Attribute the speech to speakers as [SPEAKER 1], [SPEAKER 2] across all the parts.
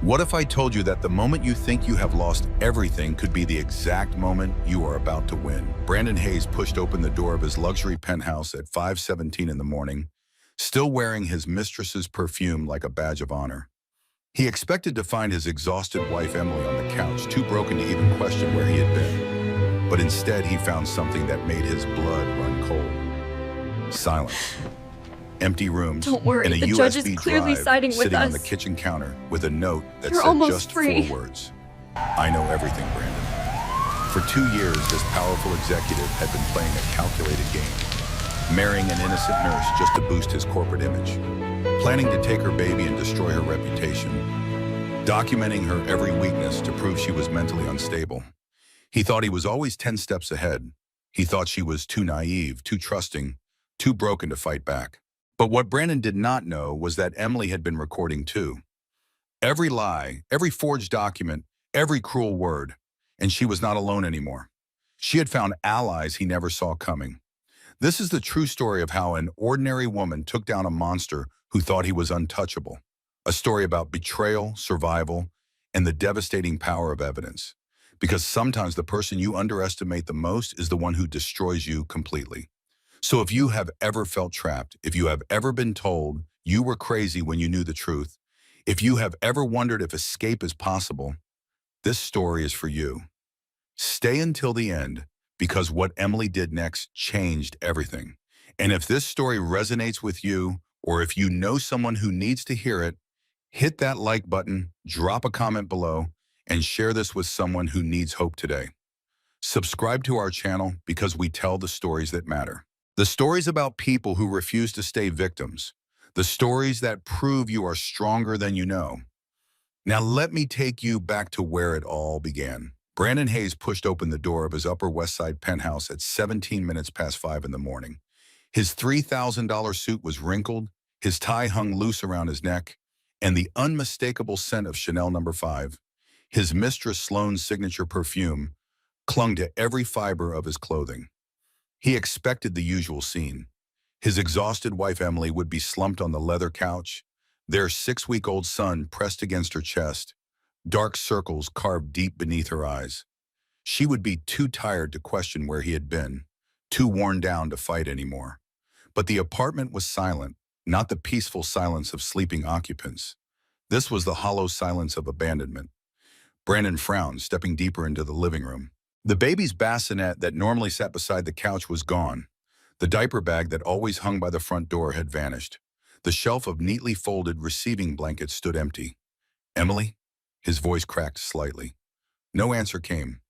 [SPEAKER 1] What if I told you that the moment you think you have lost everything could be the exact moment you are about to win? Brandon Hayes pushed open the door of his luxury penthouse at 5:17 in the morning, still wearing his mistress's perfume like a badge of honor. He expected to find his exhausted wife Emily on the couch, too broken to even question where he had been. But instead, he found something that made his blood run cold. Silence. Empty rooms,
[SPEAKER 2] Don't worry,
[SPEAKER 1] and a
[SPEAKER 2] the judge is
[SPEAKER 1] USB
[SPEAKER 2] clearly
[SPEAKER 1] drive
[SPEAKER 2] siding with
[SPEAKER 1] sitting on
[SPEAKER 2] us.
[SPEAKER 1] the kitchen counter with a note that
[SPEAKER 2] You're
[SPEAKER 1] said
[SPEAKER 2] almost
[SPEAKER 1] just
[SPEAKER 2] free.
[SPEAKER 1] 4 words. I know everything, Brandon. For 2 years, this powerful executive had been playing a calculated game, marrying an innocent nurse just to boost his corporate image, planning to take her baby and destroy her reputation, documenting her every weakness to prove she was mentally unstable. He thought he was always 10 steps ahead. He thought she was too naive, too trusting, too broken to fight back. But what Brandon did not know was that Emily had been recording too. Every lie, every forged document, every cruel word, and she was not alone anymore. She had found allies he never saw coming. This is the true story of how an ordinary woman took down a monster who thought he was untouchable. A story about betrayal, survival, and the devastating power of evidence. Because sometimes the person you underestimate the most is the one who destroys you completely. So if you have ever felt trapped, if you have ever been told you were crazy when you knew the truth, if you have ever wondered if escape is possible, this story is for you. Stay until the end, because what Emily did next changed everything. And if this story resonates with you, or if you know someone who needs to hear it, hit that like button, drop a comment below, and share this with someone who needs hope today. Subscribe to our channel because we tell the stories that matter. The stories about people who refuse to stay victims. The stories that prove you are stronger than you know. Now let me take you back to where it all began. Brandon Hayes pushed open the door of his Upper West Side penthouse at 17 minutes past 5 in the morning. His $3,000 suit was wrinkled, his tie hung loose around his neck, and the unmistakable scent of Chanel No. 5, his Mistress Sloane's signature perfume, clung to every fiber of his clothing. He expected the usual scene. His exhausted wife Emily would be slumped on the leather couch, their 6-week-old son pressed against her chest, dark circles carved deep beneath her eyes. She would be too tired to question where he had been, too worn down to fight anymore. But the apartment was silent, not the peaceful silence of sleeping occupants. This was the hollow silence of abandonment. Brandon frowned, stepping deeper into the living room. The baby's bassinet that normally sat beside the couch was gone. The diaper bag that always hung by the front door had vanished. The shelf of neatly folded receiving blankets stood empty. "Emily?" His voice cracked slightly. No answer came.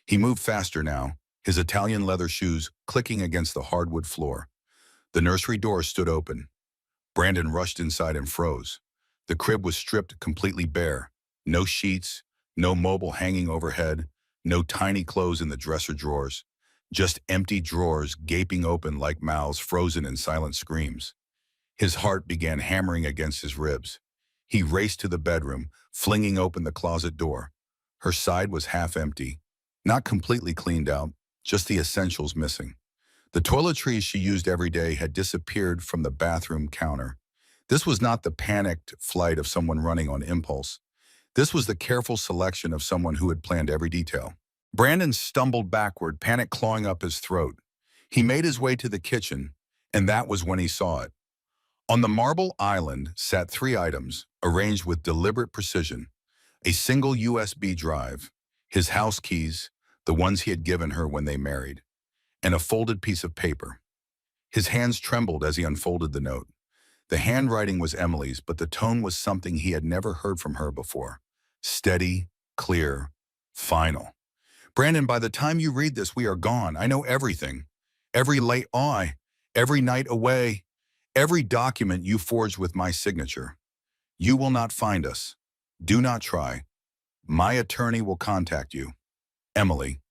[SPEAKER 1] He moved faster now, his Italian leather shoes clicking against the hardwood floor. The nursery door stood open. Brandon rushed inside and froze. The crib was stripped completely bare. No sheets, no mobile hanging overhead, no tiny clothes in the dresser drawers. Just empty drawers gaping open like mouths frozen in silent screams. His heart began hammering against his ribs. He raced to the bedroom, flinging open the closet door. Her side was half empty, not completely cleaned out, just the essentials missing. The toiletries she used every day had disappeared from the bathroom counter. This was not the panicked flight of someone running on impulse. This was the careful selection of someone who had planned every detail. Brandon stumbled backward, panic clawing up his throat. He made his way to the kitchen, and that was when he saw it. On the marble island sat 3 items, arranged with deliberate precision. A single USB drive, his house keys, the ones he had given her when they married, and a folded piece of paper. His hands trembled as he unfolded the note. The handwriting was Emily's, but the tone was something he had never heard from her before. Steady, clear, final. "Brandon, by the time you read this, we are gone. I know everything. Every late eye, every night away, every document you forged with my signature. You will not find us. Do not try. My attorney will contact you. Emily."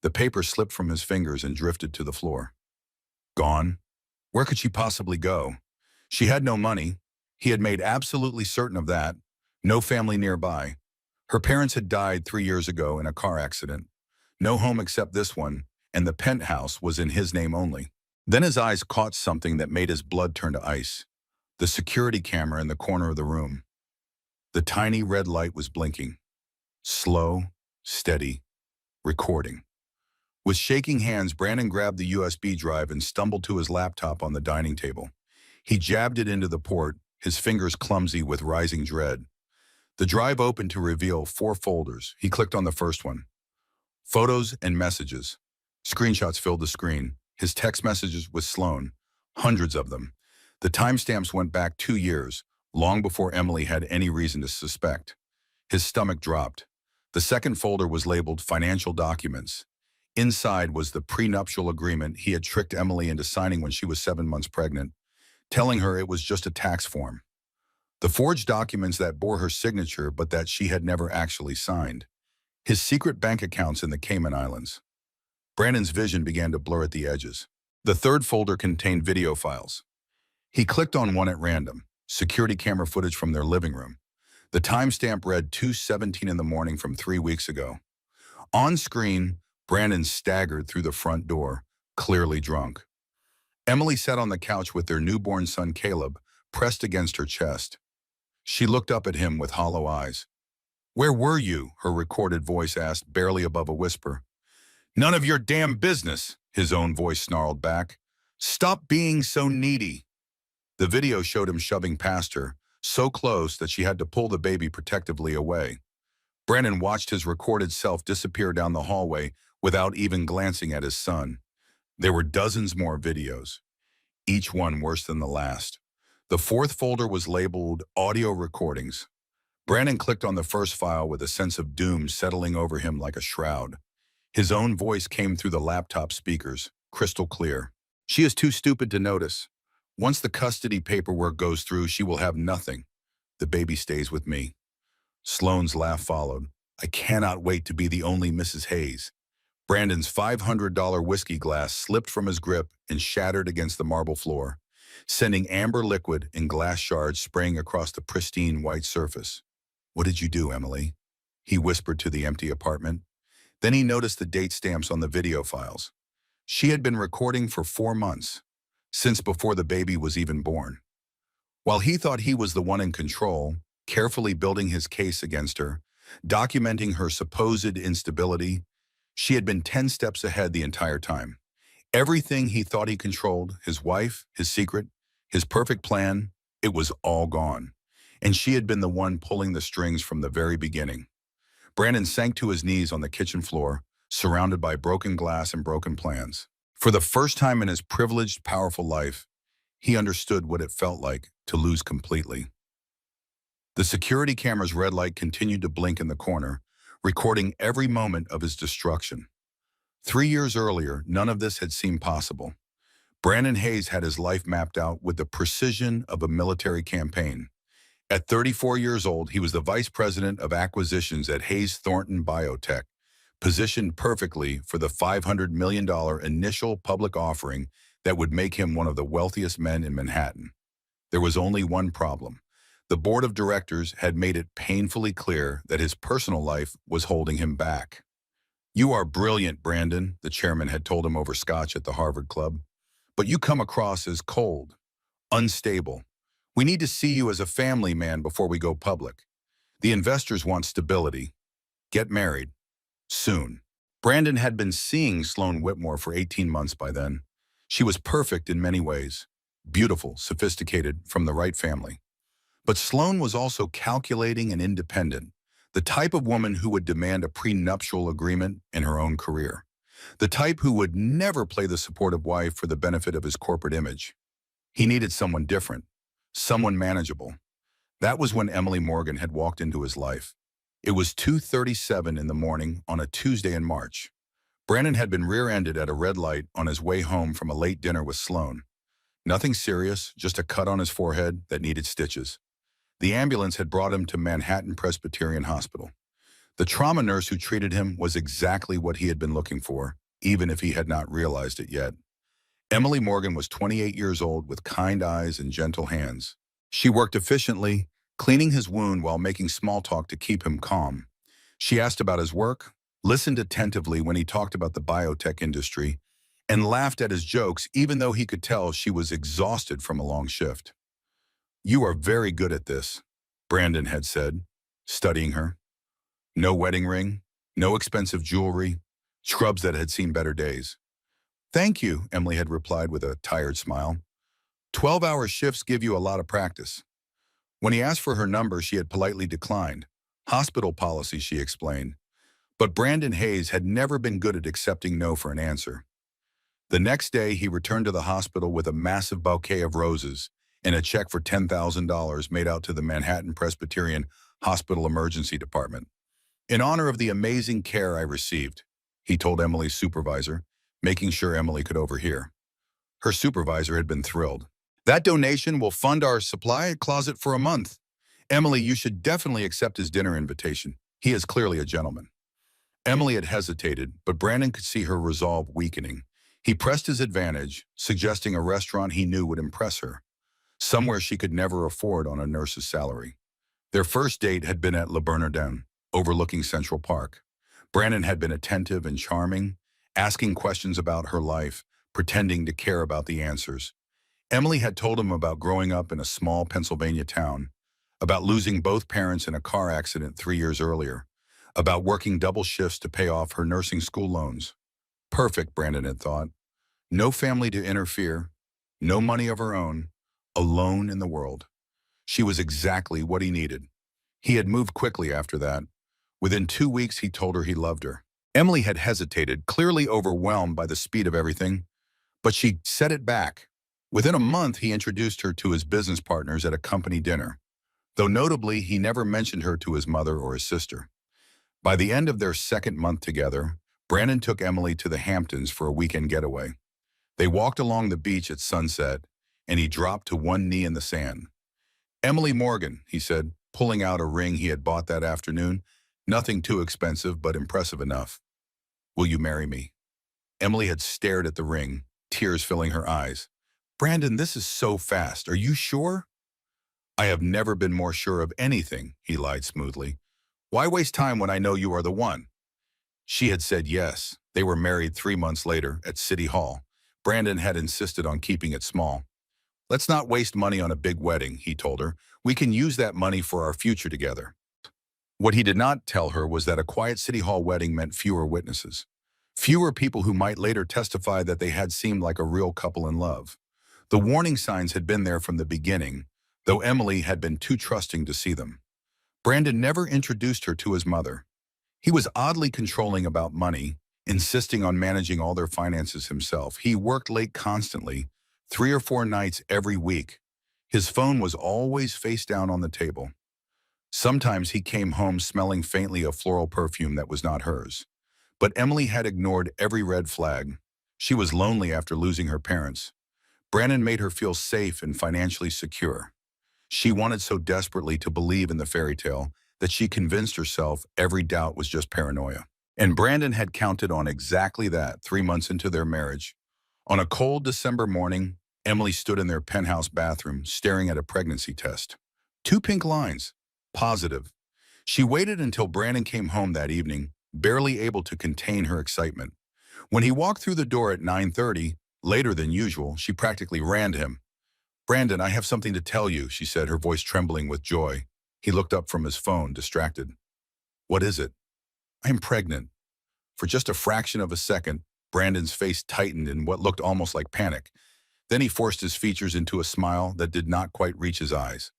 [SPEAKER 1] The paper slipped from his fingers and drifted to the floor. Gone? Where could she possibly go? She had no money. He had made absolutely certain of that. No family nearby. Her parents had died 3 years ago in a car accident. No home except this one, and the penthouse was in his name only. Then his eyes caught something that made his blood turn to ice. The security camera in the corner of the room. The tiny red light was blinking. Slow, steady, recording. With shaking hands, Brandon grabbed the USB drive and stumbled to his laptop on the dining table. He jabbed it into the port, his fingers clumsy with rising dread. The drive opened to reveal 4 folders. He clicked on the first one. Photos and messages. Screenshots filled the screen. His text messages with Sloan. Hundreds of them. The timestamps went back 2 years, long before Emily had any reason to suspect. His stomach dropped. The second folder was labeled Financial Documents. Inside was the prenuptial agreement he had tricked Emily into signing when she was 7 months pregnant, telling her it was just a tax form. The forged documents that bore her signature but that she had never actually signed. His secret bank accounts in the Cayman Islands. Brandon's vision began to blur at the edges. The third folder contained video files. He clicked on one at random, security camera footage from their living room. The timestamp read 2:17 in the morning from 3 weeks ago. On screen, Brandon staggered through the front door, clearly drunk. Emily sat on the couch with their newborn son Caleb pressed against her chest. She looked up at him with hollow eyes. "Where were you?" her recorded voice asked, barely above a whisper. "None of your damn business," his own voice snarled back. "Stop being so needy." The video showed him shoving past her, so close that she had to pull the baby protectively away. Brandon watched his recorded self disappear down the hallway without even glancing at his son. There were dozens more videos, each one worse than the last. The fourth folder was labeled Audio Recordings. Brandon clicked on the first file with a sense of doom settling over him like a shroud. His own voice came through the laptop speakers, crystal clear. "She is too stupid to notice. Once the custody paperwork goes through, she will have nothing. The baby stays with me." Sloane's laugh followed. "I cannot wait to be the only Mrs. Hayes." Brandon's $500 whiskey glass slipped from his grip and shattered against the marble floor, sending amber liquid and glass shards spraying across the pristine white surface. "What did you do, Emily?" he whispered to the empty apartment. Then he noticed the date stamps on the video files. She had been recording for 4 months, since before the baby was even born. While he thought he was the one in control, carefully building his case against her, documenting her supposed instability, she had been 10 steps ahead the entire time. Everything he thought he controlled, his wife, his secret, his perfect plan, it was all gone. And she had been the one pulling the strings from the very beginning. Brandon sank to his knees on the kitchen floor, surrounded by broken glass and broken plans. For the first time in his privileged, powerful life, he understood what it felt like to lose completely. The security camera's red light continued to blink in the corner, recording every moment of his destruction. 3 years earlier, none of this had seemed possible. Brandon Hayes had his life mapped out with the precision of a military campaign. At 34 years old, he was the vice president of acquisitions at Hayes Thornton Biotech, positioned perfectly for the $500 million initial public offering that would make him one of the wealthiest men in Manhattan. There was only one problem. The board of directors had made it painfully clear that his personal life was holding him back. "You are brilliant, Brandon," the chairman had told him over scotch at the Harvard Club. "But you come across as cold, unstable. We need to see you as a family man before we go public. The investors want stability. Get married. Soon." Brandon had been seeing Sloan Whitmore for 18 months by then. She was perfect in many ways. Beautiful, sophisticated, from the right family. But Sloan was also calculating and independent, the type of woman who would demand a prenuptial agreement in her own career. The type who would never play the supportive wife for the benefit of his corporate image. He needed someone different, someone manageable. That was when Emily Morgan had walked into his life. It was 2:37 in the morning on a Tuesday in March. Brandon had been rear-ended at a red light on his way home from a late dinner with Sloan. Nothing serious, just a cut on his forehead that needed stitches. The ambulance had brought him to Manhattan Presbyterian Hospital. The trauma nurse who treated him was exactly what he had been looking for, even if he had not realized it yet. Emily Morgan was 28 years old with kind eyes and gentle hands. She worked efficiently, cleaning his wound while making small talk to keep him calm. She asked about his work, listened attentively when he talked about the biotech industry, and laughed at his jokes even though he could tell she was exhausted from a long shift. "You are very good at this." Brandon had said, studying her. No wedding ring, no expensive jewelry, scrubs that had seen better days. Thank you, Emily had replied with a tired smile. 12-hour shifts give you a lot of practice. When he asked for her number, she had politely declined. Hospital policy, she explained. But Brandon Hayes had never been good at accepting no for an answer. The next day, he returned to the hospital with a massive bouquet of roses and a check for $10,000 made out to the Manhattan Presbyterian Hospital Emergency Department. In honor of the amazing care I received, he told Emily's supervisor, making sure Emily could overhear. Her supervisor had been thrilled. That donation will fund our supply closet for a month. Emily, you should definitely accept his dinner invitation. He is clearly a gentleman. Emily had hesitated, but Brandon could see her resolve weakening. He pressed his advantage, suggesting a restaurant he knew would impress her, somewhere she could never afford on a nurse's salary. Their first date had been at Le Bernardin, overlooking Central Park. Brandon had been attentive and charming, asking questions about her life, pretending to care about the answers. Emily had told him about growing up in a small Pennsylvania town, about losing both parents in a car accident 3 years earlier, about working double shifts to pay off her nursing school loans. Perfect, Brandon had thought. No family to interfere, no money of her own, alone in the world. She was exactly what he needed. He had moved quickly after that. Within 2 weeks, he told her he loved her. Emily had hesitated, clearly overwhelmed by the speed of everything, but she set it back. Within a month, he introduced her to his business partners at a company dinner, though notably, he never mentioned her to his mother or his sister. By the end of their second month together, Brandon took Emily to the Hamptons for a weekend getaway. They walked along the beach at sunset, and he dropped to one knee in the sand. Emily Morgan, he said, pulling out a ring he had bought that afternoon, nothing too expensive but impressive enough. Will you marry me? Emily had stared at the ring, tears filling her eyes. Brandon, this is so fast. Are you sure? I have never been more sure of anything, he lied smoothly. Why waste time when I know you are the one? She had said yes. They were married 3 months later at City Hall. Brandon had insisted on keeping it small. Let's not waste money on a big wedding, he told her. We can use that money for our future together. What he did not tell her was that a quiet City Hall wedding meant fewer witnesses. Fewer people who might later testify that they had seemed like a real couple in love. The warning signs had been there from the beginning, though Emily had been too trusting to see them. Brandon never introduced her to his mother. He was oddly controlling about money, insisting on managing all their finances himself. He worked late constantly, 3 or 4 nights every week. His phone was always face down on the table. Sometimes he came home smelling faintly of floral perfume that was not hers. But Emily had ignored every red flag. She was lonely after losing her parents. Brandon made her feel safe and financially secure. She wanted so desperately to believe in the fairy tale that she convinced herself every doubt was just paranoia. And Brandon had counted on exactly that 3 months into their marriage. On a cold December morning, Emily stood in their penthouse bathroom staring at a pregnancy test. 2 pink lines. Positive. She waited until Brandon came home that evening, barely able to contain her excitement. When he walked through the door at 9:30, later than usual, she practically ran to him. Brandon, I have something to tell you, she said, her voice trembling with joy. He looked up from his phone, distracted. What is it? I am pregnant. For just a fraction of a second, Brandon's face tightened in what looked almost like panic. Then he forced his features into a smile that did not quite reach his eyes.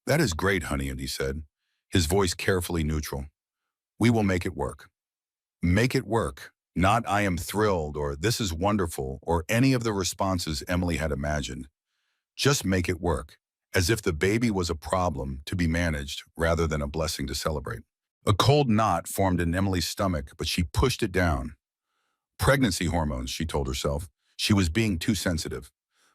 [SPEAKER 1] That is great, honey, he said, his voice carefully neutral. We will make it work. Make it work. Not I am thrilled or this is wonderful or any of the responses Emily had imagined. Just make it work, as if the baby was a problem to be managed rather than a blessing to celebrate. A cold knot formed in Emily's stomach, but she pushed it down. Pregnancy hormones, she told herself. She was being too sensitive.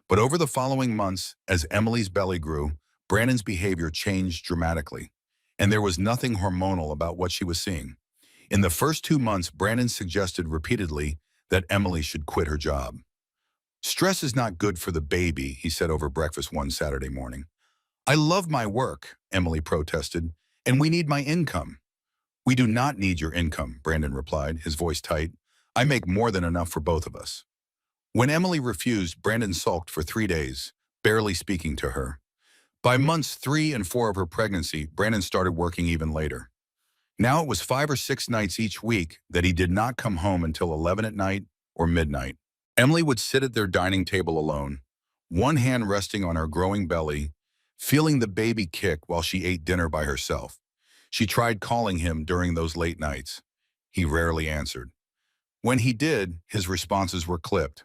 [SPEAKER 1] But over the following months, as Emily's belly grew, Brandon's behavior changed dramatically, and there was nothing hormonal about what she was seeing. In the first 2 months, Brandon suggested repeatedly that Emily should quit her job. Stress is not good for the baby, he said over breakfast one Saturday morning. I love my work, Emily protested, and we need my income. We do not need your income, Brandon replied, his voice tight. I make more than enough for both of us. When Emily refused, Brandon sulked for 3 days, barely speaking to her. By months 3 and 4 of her pregnancy, Brandon started working even later. Now it was 5 or 6 nights each week that he did not come home until 11 at night or midnight. Emily would sit at their dining table alone, one hand resting on her growing belly, feeling the baby kick while she ate dinner by herself. She tried calling him during those late nights. He rarely answered. When he did, his responses were clipped.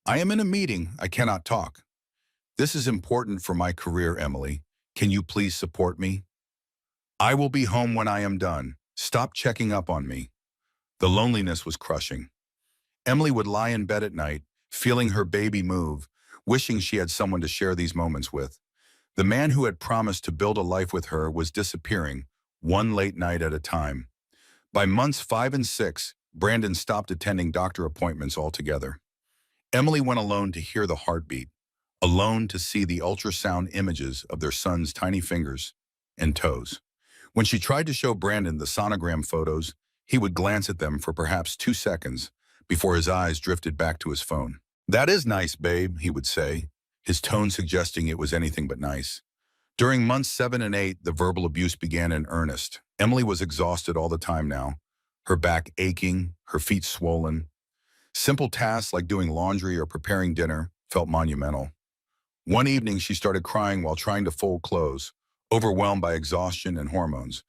[SPEAKER 1] "I am in a meeting. I cannot talk. This is important for my career, Emily. Can you please support me? I will be home when I am done. Stop checking up on me." The loneliness was crushing. Emily would lie in bed at night, feeling her baby move, wishing she had someone to share these moments with. The man who had promised to build a life with her was disappearing, one late night at a time. By months 5 and 6, Brandon stopped attending doctor appointments altogether. Emily went alone to hear the heartbeat, alone to see the ultrasound images of their son's tiny fingers and toes. When she tried to show Brandon the sonogram photos, he would glance at them for perhaps 2 seconds before his eyes drifted back to his phone. "That is nice, babe," he would say, his tone suggesting it was anything but nice. During months 7 and 8, the verbal abuse began in earnest. Emily was exhausted all the time now, her back aching, her feet swollen. Simple tasks like doing laundry or preparing dinner felt monumental. One evening, she started crying while trying to fold clothes, overwhelmed by exhaustion and hormones.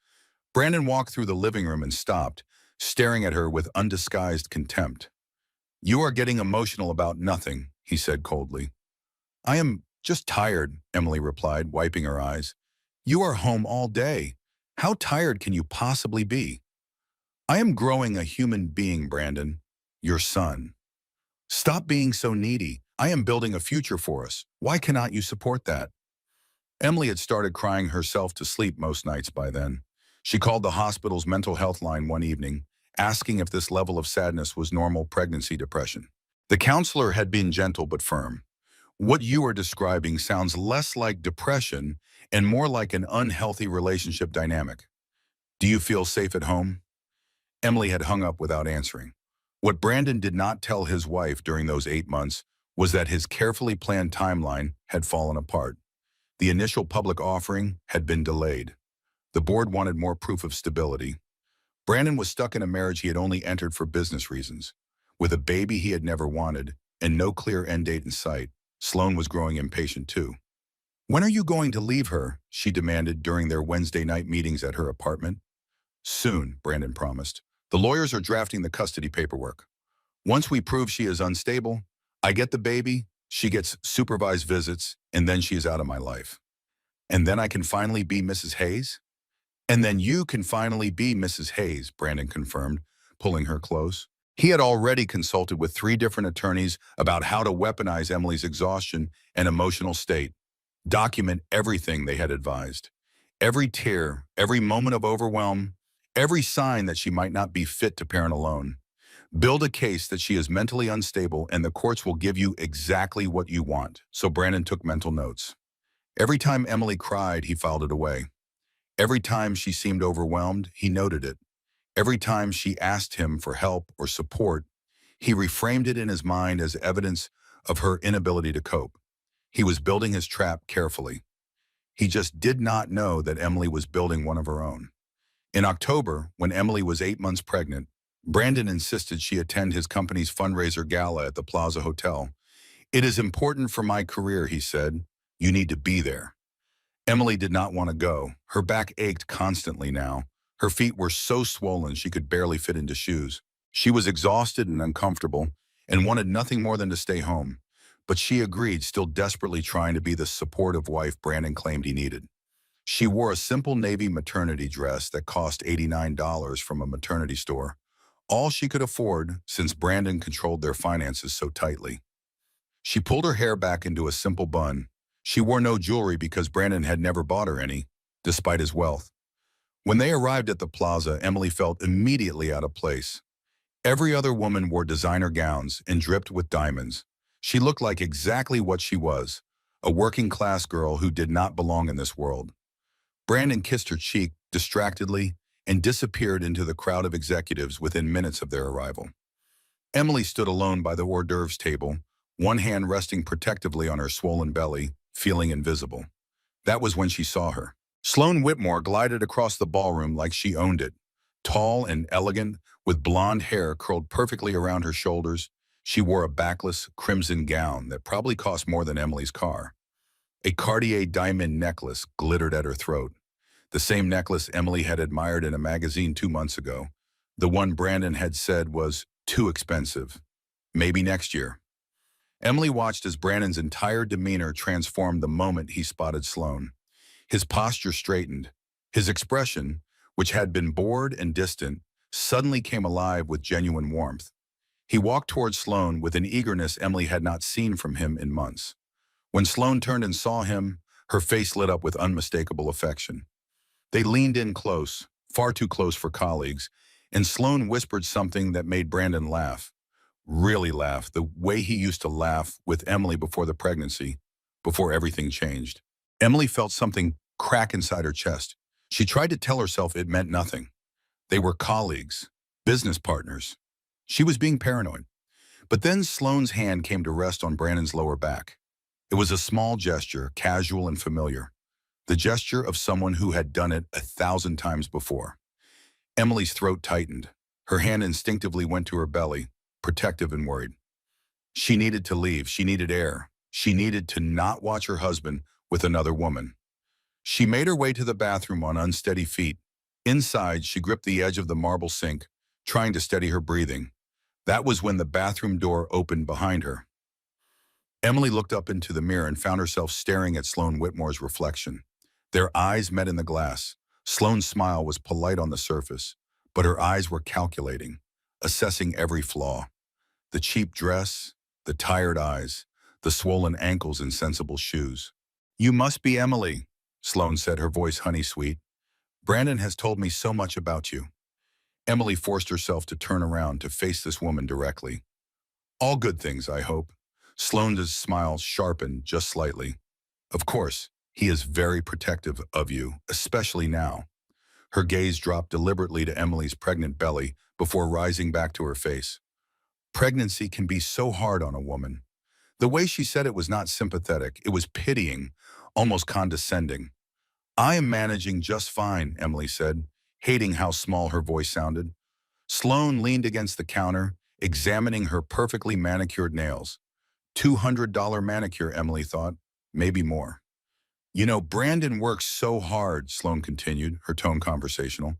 [SPEAKER 1] Brandon walked through the living room and stopped, staring at her with undisguised contempt. "You are getting emotional about nothing," he said coldly. "I am just tired," Emily replied, wiping her eyes. "You are home all day. How tired can you possibly be?" "I am growing a human being, Brandon. Your son. Stop being so needy. I am building a future for us. Why cannot you support that?" Emily had started crying herself to sleep most nights by then. She called the hospital's mental health line one evening, asking if this level of sadness was normal pregnancy depression. The counselor had been gentle but firm. "What you are describing sounds less like depression and more like an unhealthy relationship dynamic. Do you feel safe at home?" Emily had hung up without answering. What Brandon did not tell his wife during those 8 months was that his carefully planned timeline had fallen apart. The initial public offering had been delayed. The board wanted more proof of stability. Brandon was stuck in a marriage he had only entered for business reasons. With a baby he had never wanted and no clear end date in sight, Sloane was growing impatient too. "When are you going to leave her?" she demanded during their Wednesday night meetings at her apartment. "Soon," Brandon promised. "The lawyers are drafting the custody paperwork. Once we prove she is unstable, I get the baby, she gets supervised visits, and then she is out of my life. And then I can finally be Mrs. Hayes?" "And then you can finally be Mrs. Hayes," Brandon confirmed, pulling her close. He had already consulted with 3 different attorneys about how to weaponize Emily's exhaustion and emotional state, document everything they had advised. Every tear, every moment of overwhelm, every sign that she might not be fit to parent alone. Build a case that she is mentally unstable and the courts will give you exactly what you want. So Brandon took mental notes. Every time Emily cried, he filed it away. Every time she seemed overwhelmed, he noted it. Every time she asked him for help or support, he reframed it in his mind as evidence of her inability to cope. He was building his trap carefully. He just did not know that Emily was building one of her own. In October, when Emily was 8 months pregnant, Brandon insisted she attend his company's fundraiser gala at the Plaza Hotel. "It is important for my career," he said. "You need to be there." Emily did not want to go. Her back ached constantly now. Her feet were so swollen she could barely fit into shoes. She was exhausted and uncomfortable and wanted nothing more than to stay home. But she agreed, still desperately trying to be the supportive wife Brandon claimed he needed. She wore a simple navy maternity dress that cost $89 from a maternity store, all she could afford since Brandon controlled their finances so tightly. She pulled her hair back into a simple bun. She wore no jewelry because Brandon had never bought her any, despite his wealth. When they arrived at the plaza, Emily felt immediately out of place. Every other woman wore designer gowns and dripped with diamonds. She looked like exactly what she was, a working-class girl who did not belong in this world. Brandon kissed her cheek distractedly and disappeared into the crowd of executives within minutes of their arrival. Emily stood alone by the hors d'oeuvres table, one hand resting protectively on her swollen belly, feeling invisible. That was when she saw her. Sloane Whitmore glided across the ballroom like she owned it. Tall and elegant, with blonde hair curled perfectly around her shoulders, she wore a backless, crimson gown that probably cost more than Emily's car. A Cartier diamond necklace glittered at her throat, the same necklace Emily had admired in a magazine 2 months ago, the one Brandon had said was too expensive. Maybe next year. Emily watched as Brandon's entire demeanor transformed the moment he spotted Sloane. His posture straightened. His expression, which had been bored and distant, suddenly came alive with genuine warmth. He walked toward Sloane with an eagerness Emily had not seen from him in months. When Sloane turned and saw him, her face lit up with unmistakable affection. They leaned in close, far too close for colleagues, and Sloane whispered something that made Brandon laugh. Really laugh, the way he used to laugh with Emily before the pregnancy, before everything changed. Emily felt something crack inside her chest. She tried to tell herself it meant nothing. They were colleagues, business partners. She was being paranoid. But then Sloane's hand came to rest on Brandon's lower back. It was a small gesture, casual and familiar. The gesture of someone who had done it 1,000 times before. Emily's throat tightened. Her hand instinctively went to her belly, protective and worried. She needed to leave. She needed air. She needed to not watch her husband with another woman. She made her way to the bathroom on unsteady feet. Inside, she gripped the edge of the marble sink, trying to steady her breathing. That was when the bathroom door opened behind her. Emily looked up into the mirror and found herself staring at Sloane Whitmore's reflection. Their eyes met in the glass. Sloane's smile was polite on the surface, but her eyes were calculating, assessing every flaw. The cheap dress, the tired eyes, the swollen ankles in sensible shoes. "You must be Emily," Sloane said, her voice honey-sweet. "Brandon has told me so much about you." Emily forced herself to turn around to face this woman directly. "All good things, I hope." Sloane's smile sharpened just slightly. "Of course, he is very protective of you, especially now." Her gaze dropped deliberately to Emily's pregnant belly before rising back to her face. Pregnancy can be so hard on a woman. The way she said it was not sympathetic, it was pitying, almost condescending. "I am managing just fine," Emily said, hating how small her voice sounded. Sloane leaned against the counter, examining her perfectly manicured nails. $200 manicure, Emily thought, maybe more. "You know, Brandon works so hard," Sloane continued, her tone conversational.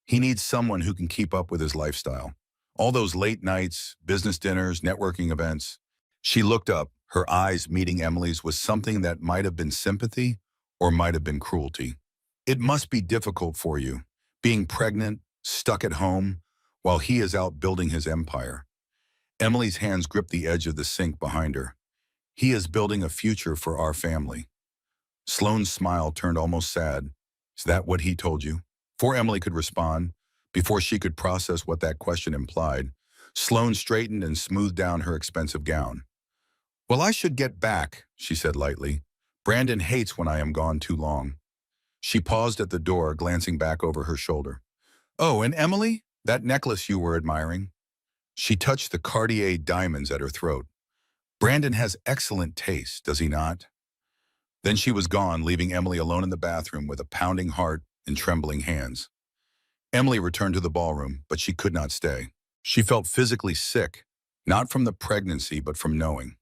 [SPEAKER 1] "He needs someone who can keep up with his lifestyle. All those late nights, business dinners, networking events." She looked up, her eyes meeting Emily's with something that might have been sympathy or might have been cruelty. "It must be difficult for you, being pregnant, stuck at home, while he is out building his empire." Emily's hands gripped the edge of the sink behind her. "He is building a future for our family." Sloane's smile turned almost sad. "Is that what he told you?" Before Emily could respond, before she could process what that question implied, Sloane straightened and smoothed down her expensive gown. "Well, I should get back," she said lightly. "Brandon hates when I am gone too long." She paused at the door, glancing back over her shoulder. "Oh, and Emily, that necklace you were admiring?" She touched the Cartier diamonds at her throat. "Brandon has excellent taste, does he not?" Then she was gone, leaving Emily alone in the bathroom with a pounding heart and trembling hands. Emily returned to the ballroom, but she could not stay. She felt physically sick, not from the pregnancy, but from knowing.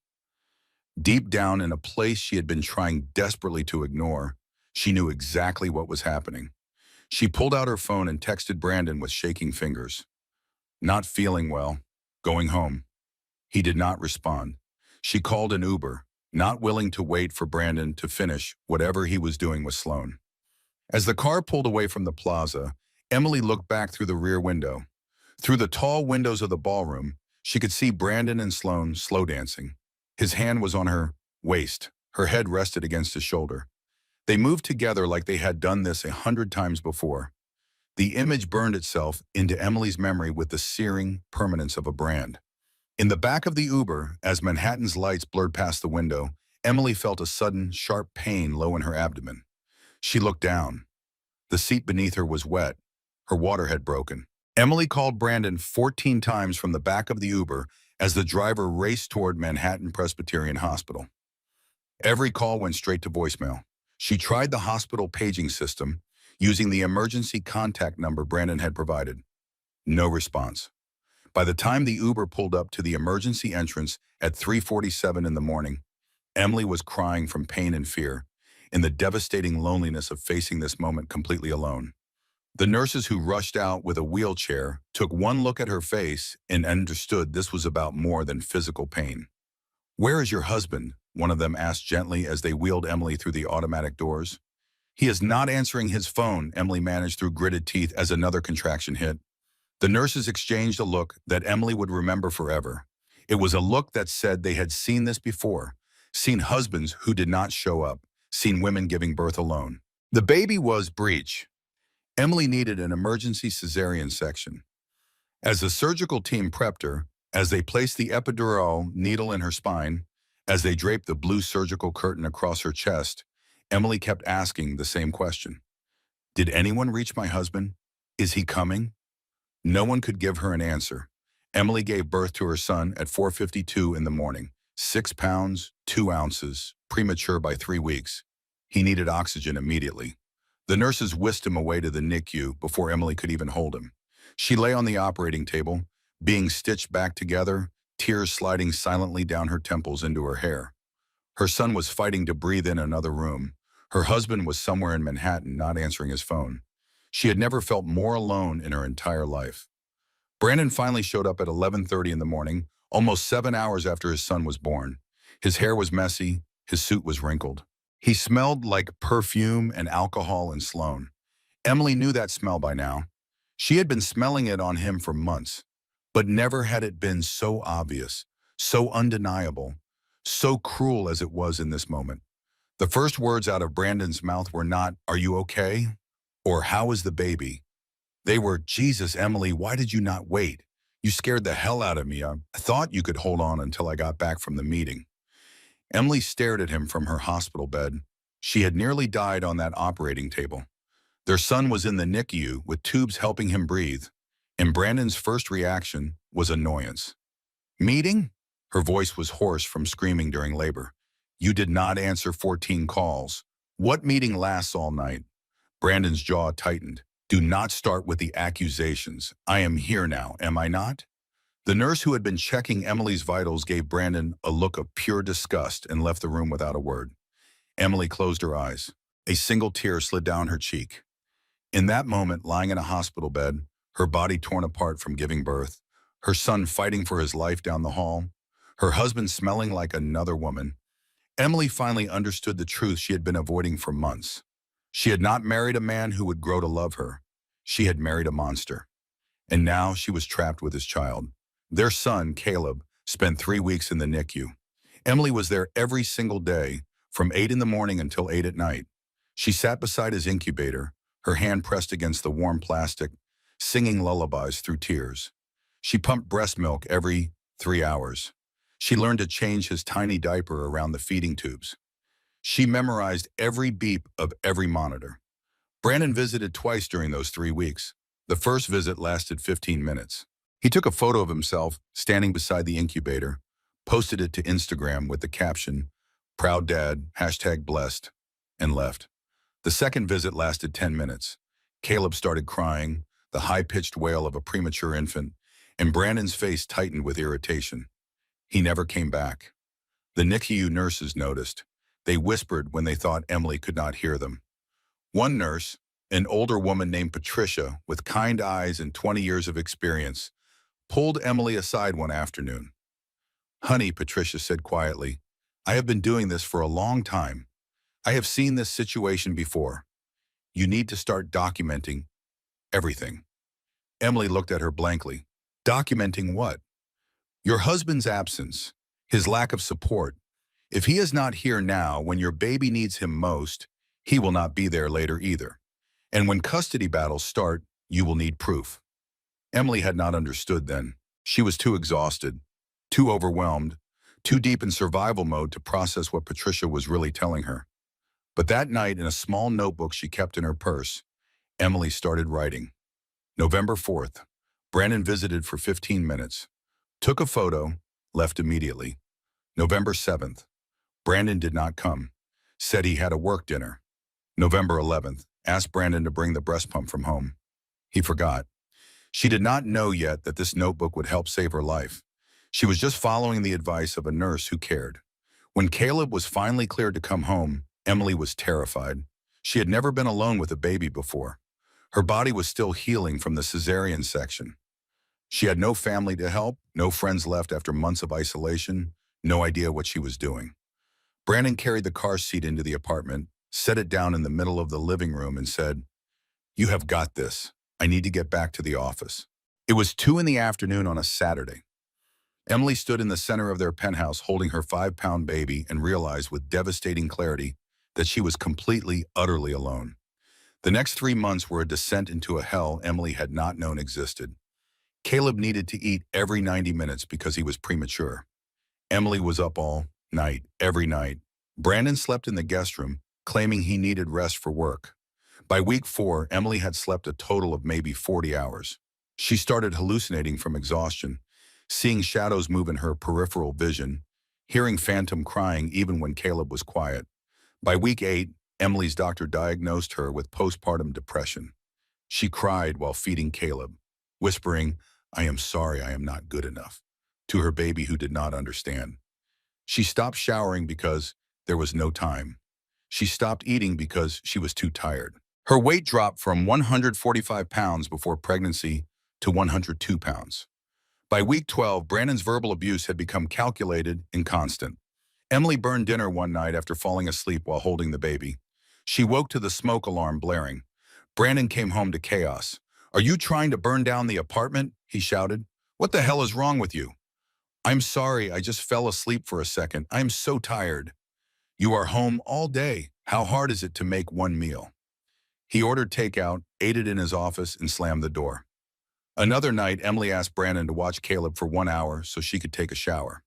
[SPEAKER 1] Deep down in a place she had been trying desperately to ignore, she knew exactly what was happening. She pulled out her phone and texted Brandon with shaking fingers. "Not feeling well. Going home." He did not respond. She called an Uber, not willing to wait for Brandon to finish whatever he was doing with Sloane. As the car pulled away from the plaza, Emily looked back through the rear window. Through the tall windows of the ballroom, she could see Brandon and Sloane slow dancing. His hand was on her waist, her head rested against his shoulder. They moved together like they had done this 100 times before. The image burned itself into Emily's memory with the searing permanence of a brand. In the back of the Uber, as Manhattan's lights blurred past the window, Emily felt a sudden, sharp pain low in her abdomen. She looked down. The seat beneath her was wet. Her water had broken. Emily called Brandon 14 times from the back of the Uber as the driver raced toward Manhattan Presbyterian Hospital. Every call went straight to voicemail. She tried the hospital paging system using the emergency contact number Brandon had provided. No response. By the time the Uber pulled up to the emergency entrance at 3:47 in the morning, Emily was crying from pain and fear, in the devastating loneliness of facing this moment completely alone. The nurses who rushed out with a wheelchair took one look at her face and understood this was about more than physical pain. "Where is your husband?" one of them asked gently as they wheeled Emily through the automatic doors. "He is not answering his phone," Emily managed through gritted teeth as another contraction hit. The nurses exchanged a look that Emily would remember forever. It was a look that said they had seen this before, seen husbands who did not show up, seen women giving birth alone. The baby was breech. Emily needed an emergency cesarean section. As the surgical team prepped her, as they placed the epidural needle in her spine, as they draped the blue surgical curtain across her chest, Emily kept asking the same question. Did anyone reach my husband? Is he coming? No one could give her an answer. Emily gave birth to her son at 4:52 in the morning, 6 pounds, 2 ounces, premature by 3 weeks. He needed oxygen immediately. The nurses whisked him away to the NICU before Emily could even hold him. She lay on the operating table, being stitched back together, tears sliding silently down her temples into her hair. Her son was fighting to breathe in another room. Her husband was somewhere in Manhattan not answering his phone. She had never felt more alone in her entire life. Brandon finally showed up at 11:30 in the morning, almost 7 hours after his son was born. His hair was messy, his suit was wrinkled. He smelled like perfume and alcohol and Sloan. Emily knew that smell by now. She had been smelling it on him for months, but never had it been so obvious, so undeniable, so cruel as it was in this moment. The first words out of Brandon's mouth were not, "Are you okay?" or "How is the baby?" They were, "Jesus, Emily, why did you not wait? You scared the hell out of me. I thought you could hold on until I got back from the meeting." Emily stared at him from her hospital bed. She had nearly died on that operating table. Their son was in the NICU with tubes helping him breathe, and Brandon's first reaction was annoyance. "Meeting?" Her voice was hoarse from screaming during labor. "You did not answer 14 calls. What meeting lasts all night?" Brandon's jaw tightened. "Do not start with the accusations. I am here now, am I not?" The nurse who had been checking Emily's vitals gave Brandon a look of pure disgust and left the room without a word. Emily closed her eyes. A single tear slid down her cheek. In that moment, lying in a hospital bed, her body torn apart from giving birth, her son fighting for his life down the hall, her husband smelling like another woman, Emily finally understood the truth she had been avoiding for months. She had not married a man who would grow to love her. She had married a monster. And now she was trapped with his child. Their son, Caleb, spent 3 weeks in the NICU. Emily was there every single day, from 8 in the morning until 8 at night. She sat beside his incubator, her hand pressed against the warm plastic, singing lullabies through tears. She pumped breast milk every 3 hours. She learned to change his tiny diaper around the feeding tubes. She memorized every beep of every monitor. Brandon visited twice during those 3 weeks. The first visit lasted 15 minutes. He took a photo of himself standing beside the incubator, posted it to Instagram with the caption, "Proud Dad, #blessed," and left. The second visit lasted 10 minutes. Caleb started crying, the high-pitched wail of a premature infant, and Brandon's face tightened with irritation. He never came back. The NICU nurses noticed. They whispered when they thought Emily could not hear them. One nurse, an older woman named Patricia with kind eyes and 20 years of experience, pulled Emily aside one afternoon. "Honey," Patricia said quietly, "I have been doing this for a long time. I have seen this situation before. You need to start documenting everything." Emily looked at her blankly. "Documenting what?" "Your husband's absence, his lack of support. If he is not here now when your baby needs him most, he will not be there later either. And when custody battles start, you will need proof." Emily had not understood then. She was too exhausted, too overwhelmed, too deep in survival mode to process what Patricia was really telling her. But that night, in a small notebook she kept in her purse, Emily started writing. November 4th, Brandon visited for 15 minutes, took a photo, left immediately. November 7th, Brandon did not come, said he had a work dinner. November 11th, asked Brandon to bring the breast pump from home. He forgot. She did not know yet that this notebook would help save her life. She was just following the advice of a nurse who cared. When Caleb was finally cleared to come home, Emily was terrified. She had never been alone with a baby before. Her body was still healing from the cesarean section. She had no family to help, no friends left after months of isolation, no idea what she was doing. Brandon carried the car seat into the apartment, set it down in the middle of the living room and said, "You have got this. I need to get back to the office." It was 2 in the afternoon on a Saturday. Emily stood in the center of their penthouse holding her 5-pound baby and realized with devastating clarity that she was completely, utterly alone. The next 3 months were a descent into a hell Emily had not known existed. Caleb needed to eat every 90 minutes because he was premature. Emily was up all night, every night. Brandon slept in the guest room, claiming he needed rest for work. By week 4, Emily had slept a total of maybe 40 hours. She started hallucinating from exhaustion, seeing shadows move in her peripheral vision, hearing phantom crying even when Caleb was quiet. By week 8, Emily's doctor diagnosed her with postpartum depression. She cried while feeding Caleb, whispering, "I am sorry I am not good enough," to her baby who did not understand. She stopped showering because there was no time. She stopped eating because she was too tired. Her weight dropped from 145 pounds before pregnancy to 102 pounds. By week 12, Brandon's verbal abuse had become calculated and constant. Emily burned dinner one night after falling asleep while holding the baby. She woke to the smoke alarm blaring. Brandon came home to chaos. "Are you trying to burn down the apartment?" he shouted. "What the hell is wrong with you?" "I'm sorry, I just fell asleep for a second. I'm so tired." "You are home all day. How hard is it to make one meal?" He ordered takeout, ate it in his office, and slammed the door. Another night, Emily asked Brandon to watch Caleb for 1 hour so she could take a shower.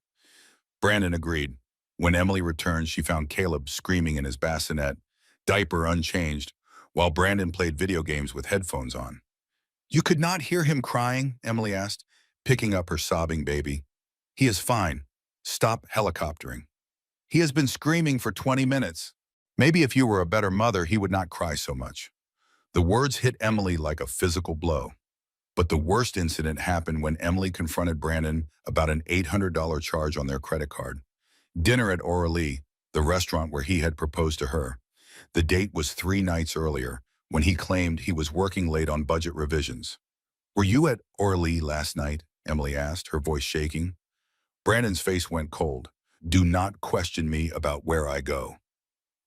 [SPEAKER 1] Brandon agreed. When Emily returned, she found Caleb screaming in his bassinet, diaper unchanged, while Brandon played video games with headphones on. "You could not hear him crying?" Emily asked, picking up her sobbing baby. "He is fine. Stop helicoptering. He has been screaming for 20 minutes. Maybe if you were a better mother, he would not cry so much." The words hit Emily like a physical blow. But the worst incident happened when Emily confronted Brandon about an $800 charge on their credit card. Dinner at Oralee, the restaurant where he had proposed to her. The date was 3 nights earlier, when he claimed he was working late on budget revisions. "Were you at Oralee last night?" Emily asked, her voice shaking. Brandon's face went cold. "Do not question me about where I go."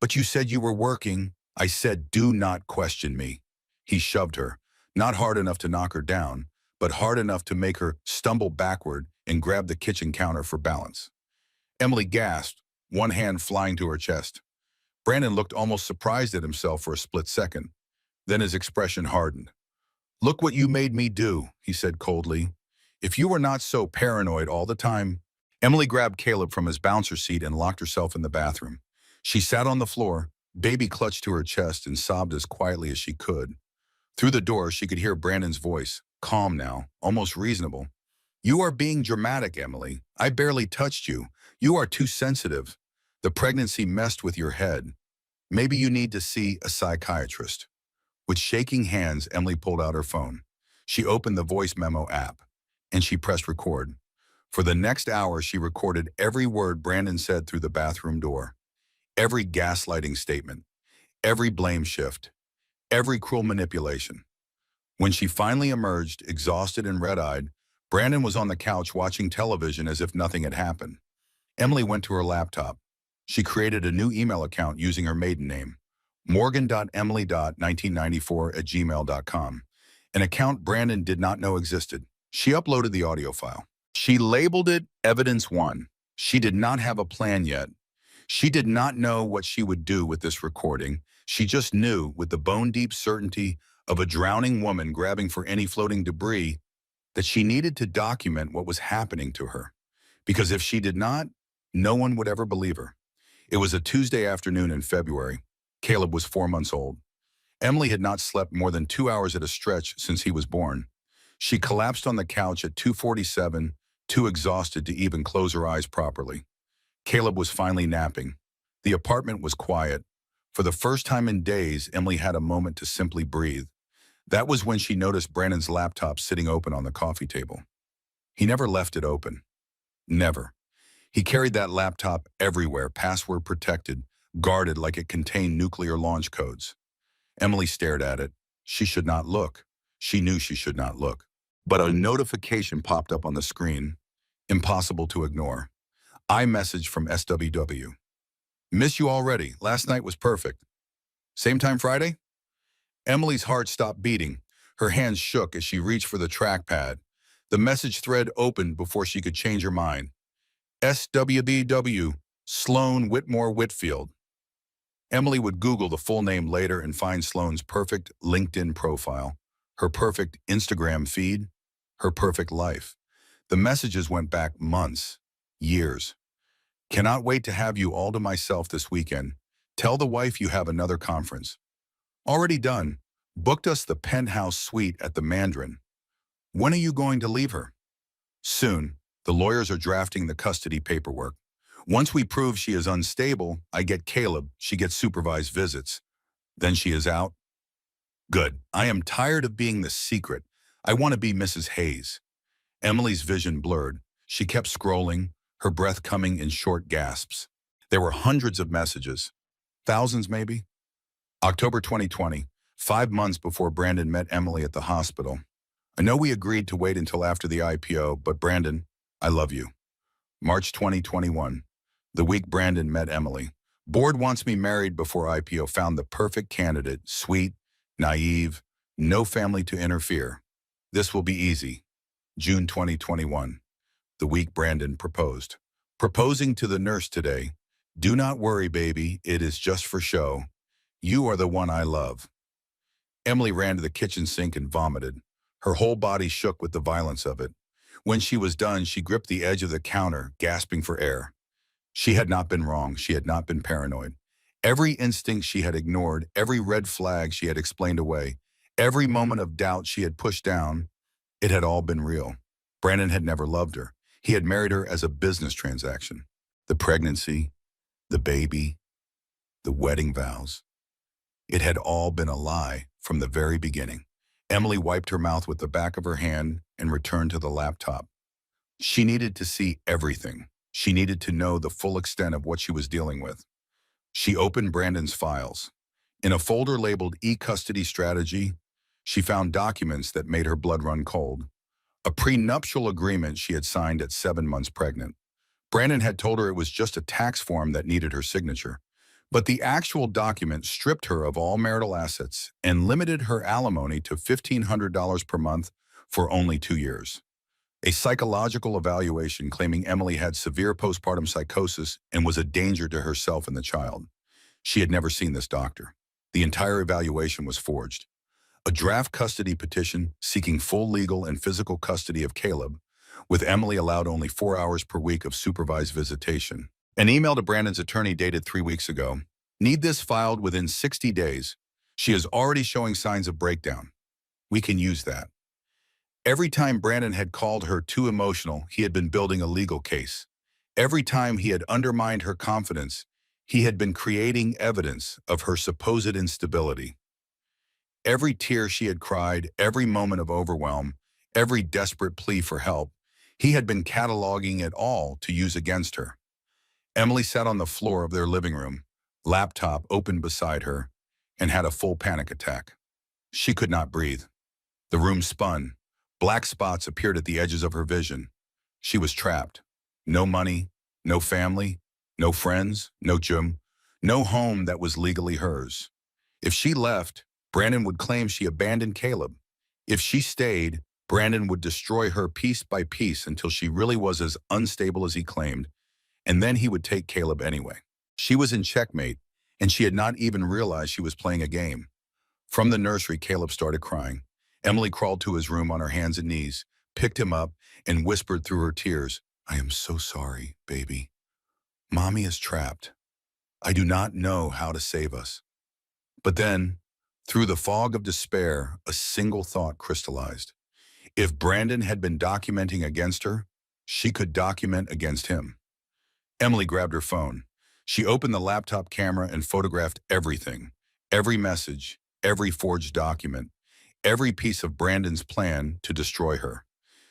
[SPEAKER 1] "But you said you were working." "I said, do not question me." He shoved her, not hard enough to knock her down, but hard enough to make her stumble backward and grab the kitchen counter for balance. Emily gasped, one hand flying to her chest. Brandon looked almost surprised at himself for a split second. Then his expression hardened. "Look what you made me do," he said coldly. "If you were not so paranoid all the time." Emily grabbed Caleb from his bouncer seat and locked herself in the bathroom. She sat on the floor, baby clutched to her chest, and sobbed as quietly as she could. Through the door, she could hear Brandon's voice, calm now, almost reasonable. "You are being dramatic, Emily. I barely touched you. You are too sensitive. The pregnancy messed with your head. Maybe you need to see a psychiatrist." With shaking hands, Emily pulled out her phone. She opened the voice memo app, and she pressed record. For the next hour, she recorded every word Brandon said through the bathroom door. Every gaslighting statement, every blame shift, every cruel manipulation. When she finally emerged, exhausted and red-eyed, Brandon was on the couch watching television as if nothing had happened. Emily went to her laptop. She created a new email account using her maiden name, morgan.emily.1994@gmail.com, an account Brandon did not know existed. She uploaded the audio file. She labeled it Evidence 1. She did not have a plan yet. She did not know what she would do with this recording. She just knew, with the bone-deep certainty of a drowning woman grabbing for any floating debris, that she needed to document what was happening to her. Because if she did not, no one would ever believe her. It was a Tuesday afternoon in February. Caleb was 4 months old. Emily had not slept more than 2 hours at a stretch since he was born. She collapsed on the couch at 2:47, too exhausted to even close her eyes properly. Caleb was finally napping. The apartment was quiet. For the first time in days, Emily had a moment to simply breathe. That was when she noticed Brandon's laptop sitting open on the coffee table. He never left it open. Never. He carried that laptop everywhere, password protected, guarded like it contained nuclear launch codes. Emily stared at it. She should not look. She knew she should not look. But a notification popped up on the screen. Impossible to ignore. iMessage from SWW. Miss you already. Last night was perfect. Same time Friday? Emily's heart stopped beating. Her hands shook as she reached for the trackpad. The message thread opened before she could change her mind. SWBW, Sloan Whitmore Whitfield. Emily would Google the full name later and find Sloane's perfect LinkedIn profile, her perfect Instagram feed, her perfect life. The messages went back months, years. Cannot wait to have you all to myself this weekend. Tell the wife you have another conference. Already done. Booked us the penthouse suite at the Mandarin. When are you going to leave her? Soon. The lawyers are drafting the custody paperwork. Once we prove she is unstable, I get Caleb. She gets supervised visits. Then she is out. Good. I am tired of being the secret. I want to be Mrs. Hayes. Emily's vision blurred. She kept scrolling, her breath coming in short gasps. There were hundreds of messages. Thousands, maybe? October 2020, 5 months before Brandon met Emily at the hospital. I know we agreed to wait until after the IPO, but Brandon, I love you. March 2021, the week Brandon met Emily. Board wants me married before IPO, found the perfect candidate, sweet, naive, no family to interfere. This will be easy. June 2021, the week Brandon proposed. Proposing to the nurse today. Do not worry, baby, it is just for show. You are the one I love. Emily ran to the kitchen sink and vomited. Her whole body shook with the violence of it. When she was done, she gripped the edge of the counter, gasping for air. She had not been wrong. She had not been paranoid. Every instinct she had ignored, every red flag she had explained away, every moment of doubt she had pushed down, it had all been real. Brandon had never loved her. He had married her as a business transaction. The pregnancy, the baby, the wedding vows. It had all been a lie from the very beginning. Emily wiped her mouth with the back of her hand and returned to the laptop. She needed to see everything. She needed to know the full extent of what she was dealing with. She opened Brandon's files. In a folder labeled E-Custody Strategy, she found documents that made her blood run cold. A prenuptial agreement she had signed at 7 months pregnant. Brandon had told her it was just a tax form that needed her signature. But the actual document stripped her of all marital assets and limited her alimony to $1,500 per month for only 2 years. A psychological evaluation claiming Emily had severe postpartum psychosis and was a danger to herself and the child. She had never seen this doctor. The entire evaluation was forged. A draft custody petition seeking full legal and physical custody of Caleb, with Emily allowed only 4 hours per week of supervised visitation. An email to Brandon's attorney dated 3 weeks ago. Need this filed within 60 days. She is already showing signs of breakdown. We can use that. Every time Brandon had called her too emotional, he had been building a legal case. Every time he had undermined her confidence, he had been creating evidence of her supposed instability. Every tear she had cried, every moment of overwhelm, every desperate plea for help, he had been cataloging it all to use against her. Emily sat on the floor of their living room, laptop open beside her, and had a full panic attack. She could not breathe. The room spun. Black spots appeared at the edges of her vision. She was trapped. No money, no family, no friends, no gym, no home that was legally hers. If she left, Brandon would claim she abandoned Caleb. If she stayed, Brandon would destroy her piece by piece until she really was as unstable as he claimed, and then he would take Caleb anyway. She was in checkmate, and she had not even realized she was playing a game. From the nursery, Caleb started crying. Emily crawled to his room on her hands and knees, picked him up, and whispered through her tears, "I am so sorry, baby. Mommy is trapped. I do not know how to save us." But then, through the fog of despair, a single thought crystallized. If Brandon had been documenting against her, she could document against him. Emily grabbed her phone. She opened the laptop camera and photographed everything, every message, every forged document, every piece of Brandon's plan to destroy her.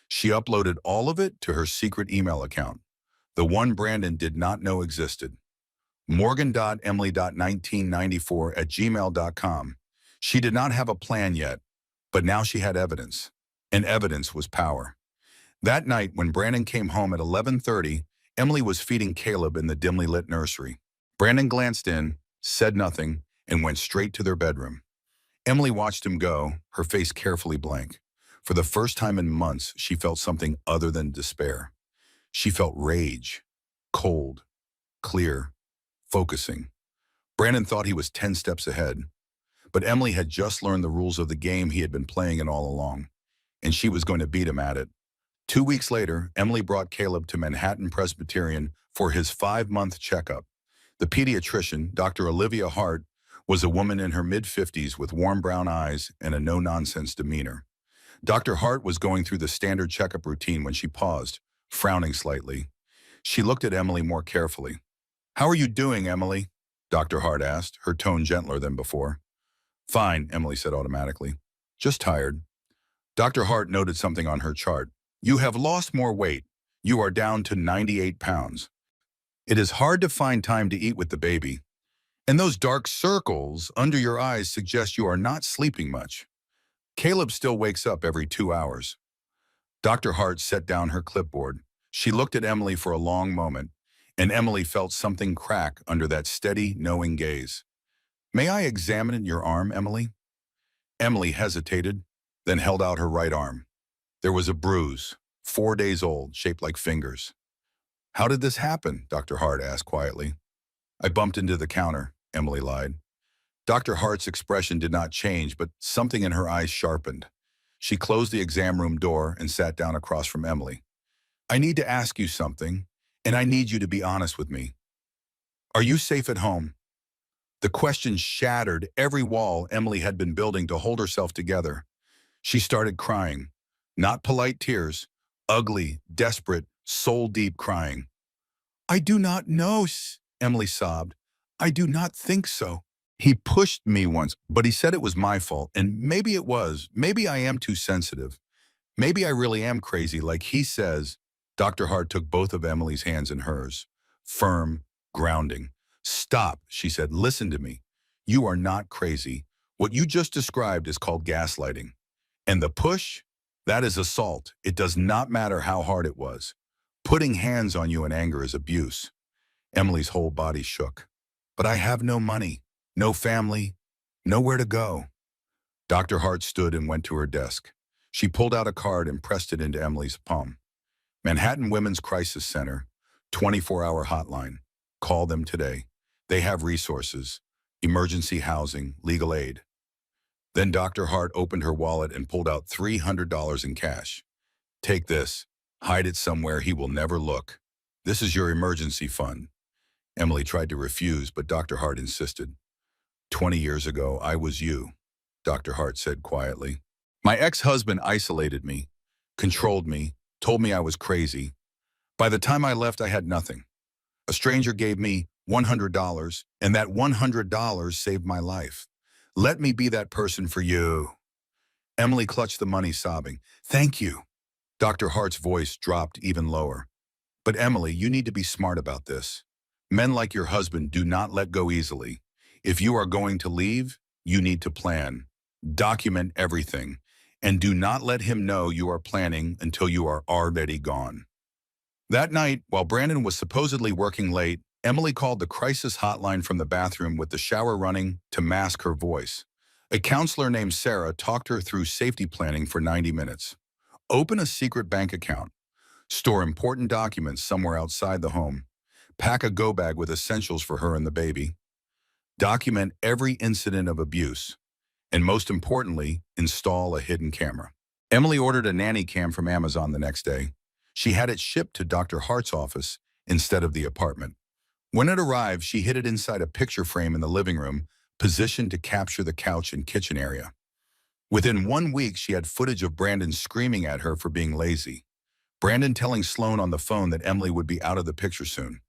[SPEAKER 1] She uploaded all of it to her secret email account, the one Brandon did not know existed. morgan.emily.1994@gmail.com. She did not have a plan yet, but now she had evidence, and evidence was power. That night, when Brandon came home at 11:30, Emily was feeding Caleb in the dimly lit nursery. Brandon glanced in, said nothing, and went straight to their bedroom. Emily watched him go, her face carefully blank. For the first time in months, she felt something other than despair. She felt rage, cold, clear, focusing. Brandon thought he was 10 steps ahead, but Emily had just learned the rules of the game he had been playing it all along, and she was going to beat him at it. 2 weeks later, Emily brought Caleb to Manhattan Presbyterian for his 5-month checkup. The pediatrician, Dr. Olivia Hart, was a woman in her mid-50s with warm brown eyes and a no-nonsense demeanor. Dr. Hart was going through the standard checkup routine when she paused, frowning slightly. She looked at Emily more carefully. "How are you doing, Emily?" Dr. Hart asked, her tone gentler than before. "Fine," Emily said automatically. "Just tired." Dr. Hart noted something on her chart. "You have lost more weight. You are down to 98 pounds. It is hard to find time to eat with the baby. And those dark circles under your eyes suggest you are not sleeping much. Caleb still wakes up every 2 hours." Dr. Hart set down her clipboard. She looked at Emily for a long moment, and Emily felt something crack under that steady, knowing gaze. "May I examine your arm, Emily?" Emily hesitated, then held out her right arm. There was a bruise, 4 days old, shaped like fingers. "How did this happen?" Dr. Hart asked quietly. "I bumped into the counter," Emily lied. Dr. Hart's expression did not change, but something in her eyes sharpened. She closed the exam room door and sat down across from Emily. "I need to ask you something, and I need you to be honest with me. Are you safe at home?" The question shattered every wall Emily had been building to hold herself together. She started crying. Not polite tears, ugly, desperate, soul-deep crying. "I do not know," Emily sobbed. "I do not think so. He pushed me once, but he said it was my fault, and maybe it was. Maybe I am too sensitive. Maybe I really am crazy, like he says." Dr. Hart took both of Emily's hands in hers. Firm, grounding. "Stop," she said. "Listen to me. You are not crazy. What you just described is called gaslighting. And the push? That is assault. It does not matter how hard it was. Putting hands on you in anger is abuse." Emily's whole body shook. "But I have no money, no family, nowhere to go." Dr. Hart stood and went to her desk. She pulled out a card and pressed it into Emily's palm. "Manhattan Women's Crisis Center, 24-hour hotline. Call them today. They have resources, emergency housing, legal aid." Then Dr. Hart opened her wallet and pulled out $300 in cash. "Take this. Hide it somewhere he will never look. This is your emergency fund." Emily tried to refuse, but Dr. Hart insisted. "20 years ago, I was you," Dr. Hart said quietly. "My ex-husband isolated me, controlled me, told me I was crazy. By the time I left, I had nothing. A stranger gave me $100, and that $100 saved my life. Let me be that person for you." Emily clutched the money, sobbing. "Thank you." Dr. Hart's voice dropped even lower. "But Emily, you need to be smart about this. Men like your husband do not let go easily. If you are going to leave, you need to plan. Document everything. And do not let him know you are planning until you are already gone." That night, while Brandon was supposedly working late, Emily called the crisis hotline from the bathroom with the shower running to mask her voice. A counselor named Sarah talked her through safety planning for 90 minutes. Open a secret bank account. Store important documents somewhere outside the home. Pack a go bag with essentials for her and the baby. Document every incident of abuse. And most importantly, install a hidden camera. Emily ordered a nanny cam from Amazon the next day. She had it shipped to Dr. Hart's office instead of the apartment. When it arrived, she hid it inside a picture frame in the living room, positioned to capture the couch and kitchen area. Within 1 week, she had footage of Brandon screaming at her for being lazy. Brandon telling Sloan on the phone that Emily would be out of the picture soon.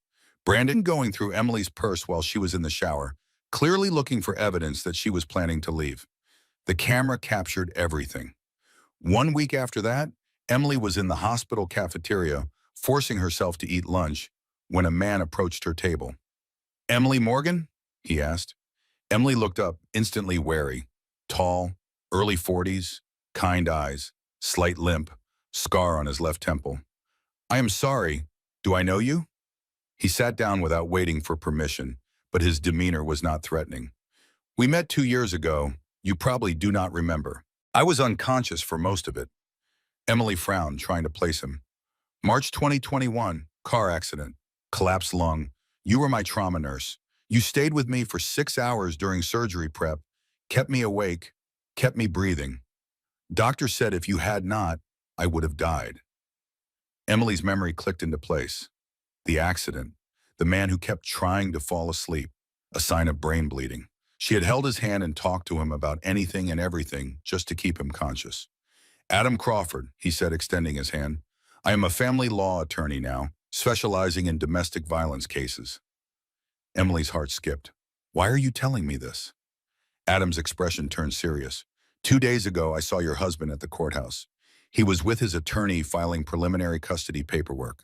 [SPEAKER 1] Brandon going through Emily's purse while she was in the shower, clearly looking for evidence that she was planning to leave. The camera captured everything. 1 week after that, Emily was in the hospital cafeteria, forcing herself to eat lunch, when a man approached her table. "Emily Morgan?" he asked. Emily looked up, instantly wary. Tall, early 40s, kind eyes, slight limp, scar on his left temple. "I am sorry. Do I know you?" He sat down without waiting for permission, but his demeanor was not threatening. "We met 2 years ago. You probably do not remember. I was unconscious for most of it." Emily frowned, trying to place him. "March 2021, car accident, collapsed lung. You were my trauma nurse. You stayed with me for 6 hours during surgery prep, kept me awake, kept me breathing. Doctor said if you had not, I would have died." Emily's memory clicked into place. The accident, the man who kept trying to fall asleep, a sign of brain bleeding. She had held his hand and talked to him about anything and everything just to keep him conscious. "Adam Crawford," he said, extending his hand. "I am a family law attorney now, specializing in domestic violence cases." Emily's heart skipped. "Why are you telling me this?" Adam's expression turned serious. "2 days ago, I saw your husband at the courthouse. He was with his attorney filing preliminary custody paperwork.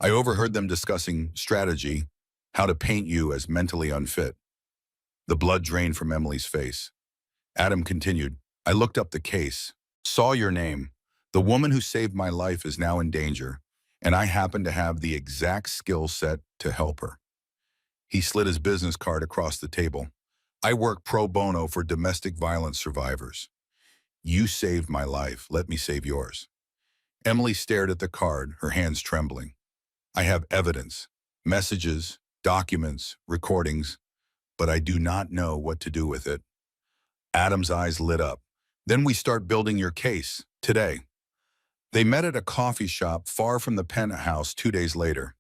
[SPEAKER 1] I overheard them discussing strategy, how to paint you as mentally unfit." The blood drained from Emily's face. Adam continued, "I looked up the case, saw your name. The woman who saved my life is now in danger, and I happen to have the exact skill set to help her." He slid his business card across the table. "I work pro bono for domestic violence survivors. You saved my life. Let me save yours." Emily stared at the card, her hands trembling. "I have evidence, messages, documents, recordings, but I do not know what to do with it." Adam's eyes lit up. "Then we start building your case, today." They met at a coffee shop far from the penthouse 2 days later.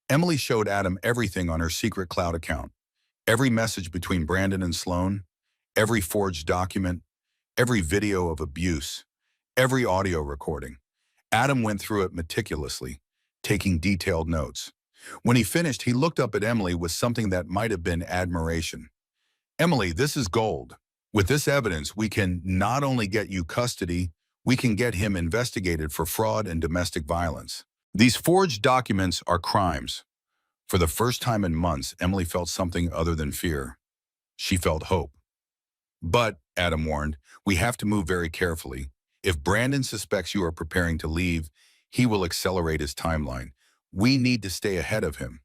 [SPEAKER 1] Emily showed Adam everything on her secret cloud account. Every message between Brandon and Sloan, every forged document, every video of abuse, every audio recording. Adam went through it meticulously, taking detailed notes. When he finished, he looked up at Emily with something that might have been admiration. "Emily, this is gold. With this evidence, we can not only get you custody, we can get him investigated for fraud and domestic violence. These forged documents are crimes." For the first time in months, Emily felt something other than fear. She felt hope. "But," Adam warned, "we have to move very carefully. If Brandon suspects you are preparing to leave, he will accelerate his timeline. We need to stay ahead of him."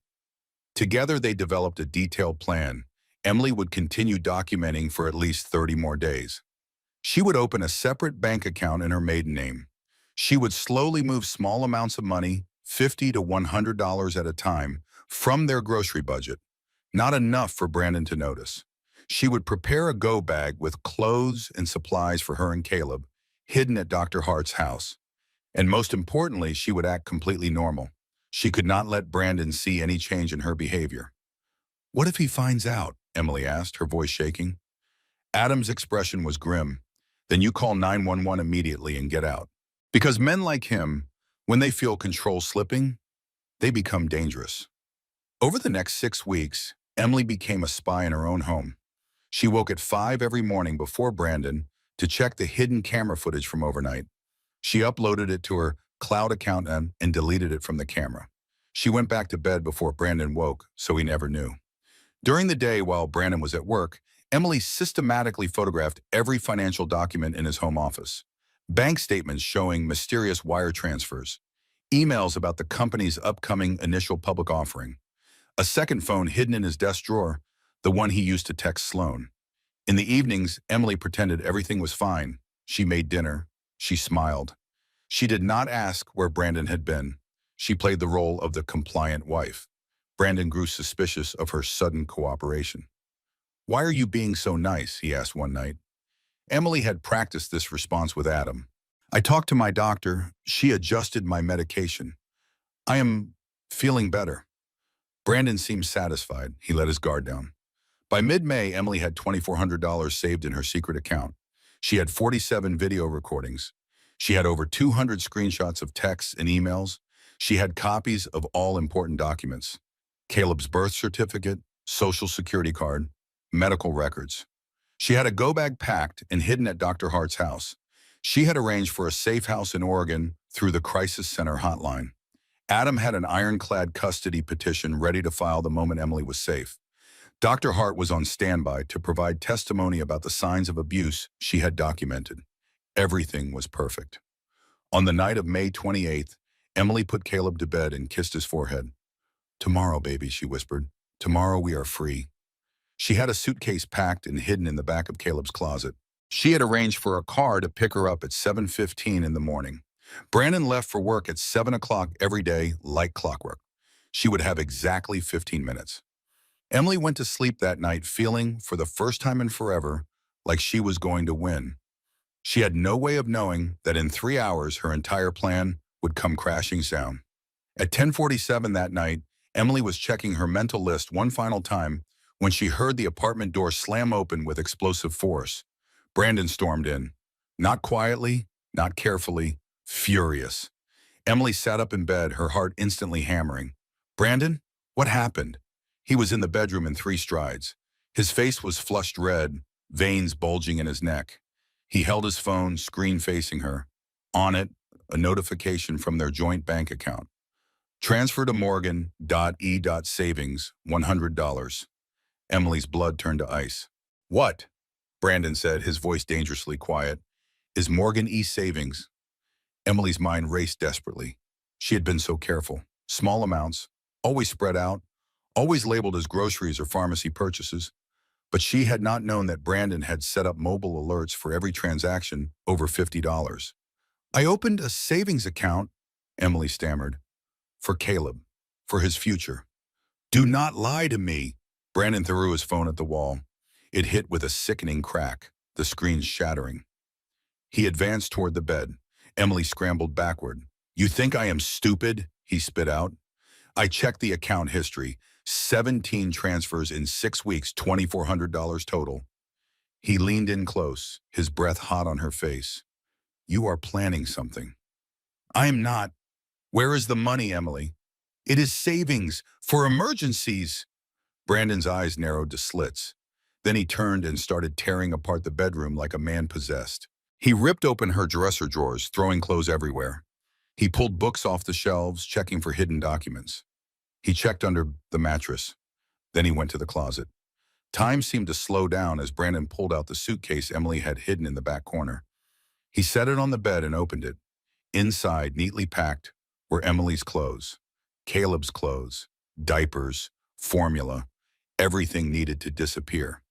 [SPEAKER 1] Together, they developed a detailed plan. Emily would continue documenting for at least 30 more days. She would open a separate bank account in her maiden name. She would slowly move small amounts of money, $50 to $100 at a time, from their grocery budget. Not enough for Brandon to notice. She would prepare a go bag with clothes and supplies for her and Caleb, hidden at Dr. Hart's house. And most importantly, she would act completely normal. She could not let Brandon see any change in her behavior. "What if he finds out?" Emily asked, her voice shaking. Adam's expression was grim. "Then you call 911 immediately and get out. Because men like him, when they feel control slipping, they become dangerous." Over the next 6 weeks, Emily became a spy in her own home. She woke at 5 every morning before Brandon to check the hidden camera footage from overnight. She uploaded it to her cloud account and deleted it from the camera. She went back to bed before Brandon woke, so he never knew. During the day while Brandon was at work, Emily systematically photographed every financial document in his home office. Bank statements showing mysterious wire transfers, emails about the company's upcoming initial public offering, a second phone hidden in his desk drawer, the one he used to text Sloan. In the evenings, Emily pretended everything was fine. She made dinner. She smiled. She did not ask where Brandon had been. She played the role of the compliant wife. Brandon grew suspicious of her sudden cooperation. "Why are you being so nice?" he asked one night. Emily had practiced this response with Adam. "I talked to my doctor. She adjusted my medication. I am feeling better." Brandon seemed satisfied. He let his guard down. By mid-May, Emily had $2,400 saved in her secret account. She had 47 video recordings. She had over 200 screenshots of texts and emails. She had copies of all important documents. Caleb's birth certificate, social security card, medical records. She had a go-bag packed and hidden at Dr. Hart's house. She had arranged for a safe house in Oregon through the Crisis Center hotline. Adam had an ironclad custody petition ready to file the moment Emily was safe. Dr. Hart was on standby to provide testimony about the signs of abuse she had documented. Everything was perfect. On the night of May 28th, Emily put Caleb to bed and kissed his forehead. "Tomorrow, baby," she whispered. "Tomorrow we are free." She had a suitcase packed and hidden in the back of Caleb's closet. She had arranged for a car to pick her up at 7:15 in the morning. Brandon left for work at 7 o'clock every day, like clockwork. She would have exactly 15 minutes. Emily went to sleep that night feeling, for the first time in forever, like she was going to win. She had no way of knowing that in 3 hours her entire plan would come crashing down. At 10:47 that night, Emily was checking her mental list one final time when she heard the apartment door slam open with explosive force. Brandon stormed in. Not quietly, not carefully, furious. Emily sat up in bed, her heart instantly hammering. "Brandon, what happened?" He was in the bedroom in 3 strides. His face was flushed red, veins bulging in his neck. He held his phone, screen facing her. On it, a notification from their joint bank account. "Transfer to Morgan.E.Savings, $100. Emily's blood turned to ice. "What?" Brandon said, his voice dangerously quiet. "Is Morgan E. Savings?" Emily's mind raced desperately. She had been so careful. Small amounts, always spread out, always labeled as groceries or pharmacy purchases. But she had not known that Brandon had set up mobile alerts for every transaction over $50. "I opened a savings account," Emily stammered. "For Caleb. For his future." "Do not lie to me." Brandon threw his phone at the wall. It hit with a sickening crack, the screen shattering. He advanced toward the bed. Emily scrambled backward. "You think I am stupid?" he spit out. "I checked the account history. 17 transfers in 6 weeks, $2,400 total." He leaned in close, his breath hot on her face. "You are planning something." "I am not." "Where is the money, Emily?" "It is savings for emergencies." Brandon's eyes narrowed to slits. Then he turned and started tearing apart the bedroom like a man possessed. He ripped open her dresser drawers, throwing clothes everywhere. He pulled books off the shelves, checking for hidden documents. He checked under the mattress. Then he went to the closet. Time seemed to slow down as Brandon pulled out the suitcase Emily had hidden in the back corner. He set it on the bed and opened it. Inside, neatly packed, were Emily's clothes, Caleb's clothes, diapers, formula, everything needed to disappear.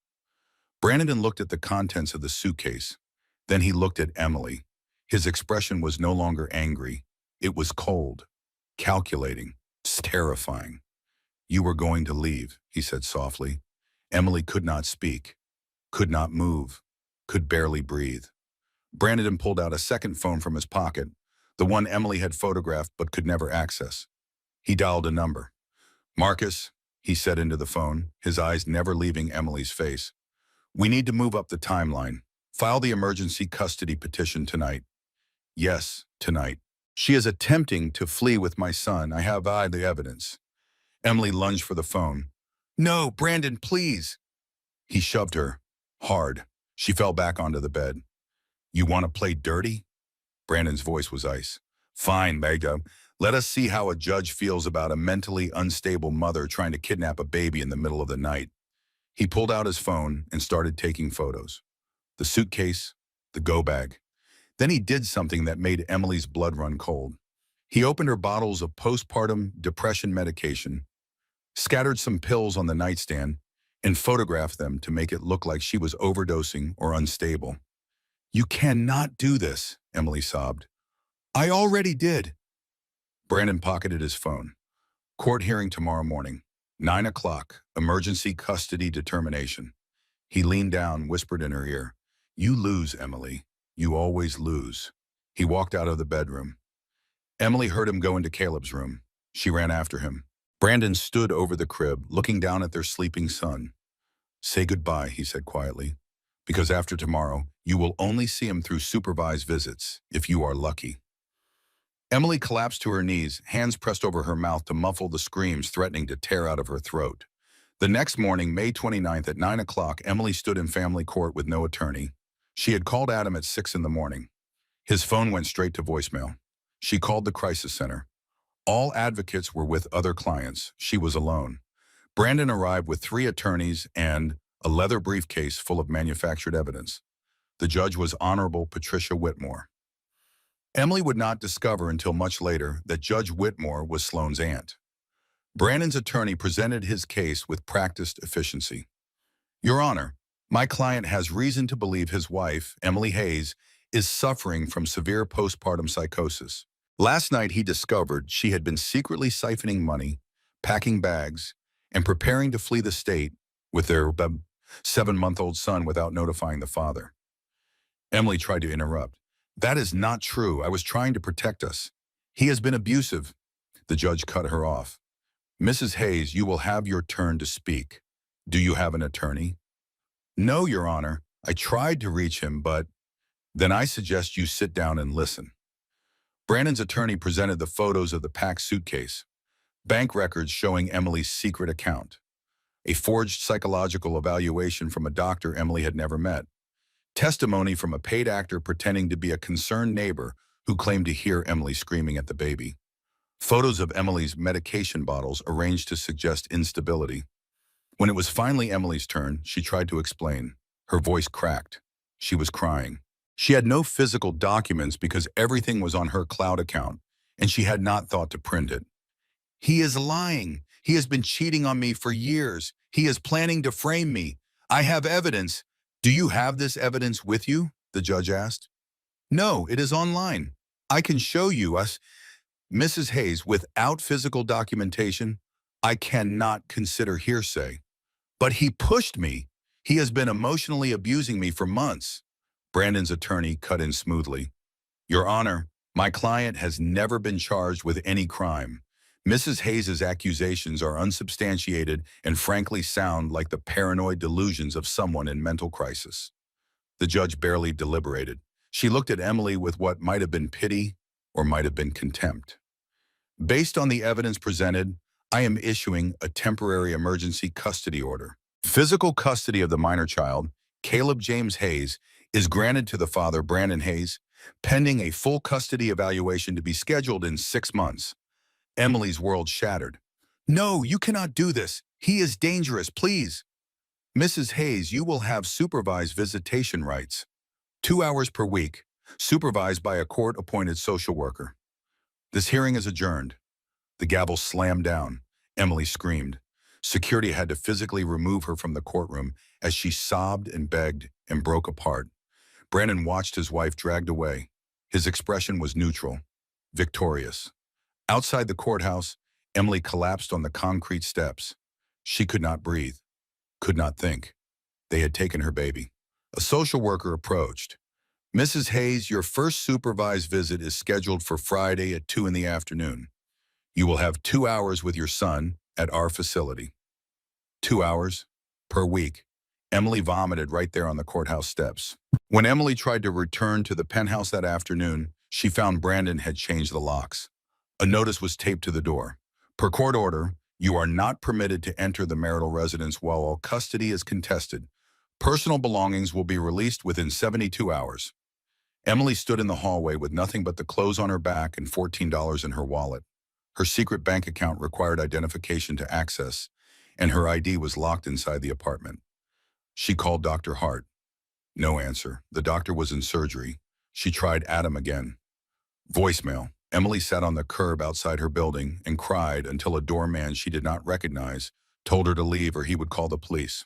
[SPEAKER 1] Brandon looked at the contents of the suitcase. Then he looked at Emily. His expression was no longer angry. It was cold, calculating, terrifying. "You were going to leave," he said softly. Emily could not speak, could not move, could barely breathe. Brandon pulled out a second phone from his pocket, the one Emily had photographed but could never access. He dialed a number. "Marcus," he said into the phone, his eyes never leaving Emily's face. "We need to move up the timeline. File the emergency custody petition tonight." "Yes, tonight. She is attempting to flee with my son. I have the evidence." Emily lunged for the phone. "No, Brandon, please." He shoved her. Hard. She fell back onto the bed. "You want to play dirty?" Brandon's voice was ice. "Fine, Magda. Let us see how a judge feels about a mentally unstable mother trying to kidnap a baby in the middle of the night." He pulled out his phone and started taking photos. The suitcase, the go-bag. Then he did something that made Emily's blood run cold. He opened her bottles of postpartum depression medication, scattered some pills on the nightstand, and photographed them to make it look like she was overdosing or unstable. "You cannot do this," Emily sobbed. "I already did." Brandon pocketed his phone. "Court hearing tomorrow morning. 9 o'clock, emergency custody determination." He leaned down, whispered in her ear, "You lose, Emily. You always lose." He walked out of the bedroom. Emily heard him go into Caleb's room. She ran after him. Brandon stood over the crib, looking down at their sleeping son. "Say goodbye," he said quietly, "because after tomorrow, you will only see him through supervised visits, if you are lucky." Emily collapsed to her knees, hands pressed over her mouth to muffle the screams threatening to tear out of her throat. The next morning, May 29th at 9 o'clock, Emily stood in family court with no attorney. She had called Adam at 6 in the morning. His phone went straight to voicemail. She called the crisis center. All advocates were with other clients. She was alone. Brandon arrived with 3 attorneys and a leather briefcase full of manufactured evidence. The judge was Honorable Patricia Whitmore. Emily would not discover until much later that Judge Whitmore was Sloane's aunt. Brandon's attorney presented his case with practiced efficiency. Your Honor, my client has reason to believe his wife, Emily Hayes, is suffering from severe postpartum psychosis. Last night he discovered she had been secretly siphoning money, packing bags, and preparing to flee the state with their 7-month-old son without notifying the father. Emily tried to interrupt. That is not true. I was trying to protect us. He has been abusive. The judge cut her off. Mrs. Hayes, you will have your turn to speak. Do you have an attorney? No, Your Honor. I tried to reach him, but then I suggest you sit down and listen. Brandon's attorney presented the photos of the packed suitcase, bank records showing Emily's secret account, a forged psychological evaluation from a doctor Emily had never met, testimony from a paid actor pretending to be a concerned neighbor who claimed to hear Emily screaming at the baby, photos of Emily's medication bottles arranged to suggest instability. When it was finally Emily's turn, she tried to explain. Her voice cracked. She was crying. She had no physical documents because everything was on her cloud account, and she had not thought to print it. He is lying. He has been cheating on me for years. He is planning to frame me. I have evidence. Do you have this evidence with you? The judge asked. No, it is online. I can show you us. Mrs. Hayes, without physical documentation, I cannot consider hearsay. But he pushed me. He has been emotionally abusing me for months. Brandon's attorney cut in smoothly. Your Honor, my client has never been charged with any crime. Mrs. Hayes' accusations are unsubstantiated and frankly sound like the paranoid delusions of someone in mental crisis. The judge barely deliberated. She looked at Emily with what might have been pity or might have been contempt. Based on the evidence presented, I am issuing a temporary emergency custody order. Physical custody of the minor child, Caleb James Hayes, is granted to the father, Brandon Hayes, pending a full custody evaluation to be scheduled in 6 months. Emily's world shattered. No, you cannot do this. He is dangerous, please. Mrs. Hayes, you will have supervised visitation rights. 2 hours per week, supervised by a court-appointed social worker. This hearing is adjourned. The gavel slammed down. Emily screamed. Security had to physically remove her from the courtroom as she sobbed and begged and broke apart. Brandon watched his wife dragged away. His expression was neutral, victorious. Outside the courthouse, Emily collapsed on the concrete steps. She could not breathe, could not think. They had taken her baby. A social worker approached. Mrs. Hayes, your first supervised visit is scheduled for Friday at 2 in the afternoon. You will have 2 hours with your son at our facility. 2 hours per week. Emily vomited right there on the courthouse steps. When Emily tried to return to the penthouse that afternoon, she found Brandon had changed the locks. A notice was taped to the door. Per court order, you are not permitted to enter the marital residence while all custody is contested. Personal belongings will be released within 72 hours. Emily stood in the hallway with nothing but the clothes on her back and $14 in her wallet. Her secret bank account required identification to access, and her ID was locked inside the apartment. She called Dr. Hart. No answer. The doctor was in surgery. She tried Adam again. Voicemail. Emily sat on the curb outside her building and cried until a doorman she did not recognize told her to leave or he would call the police.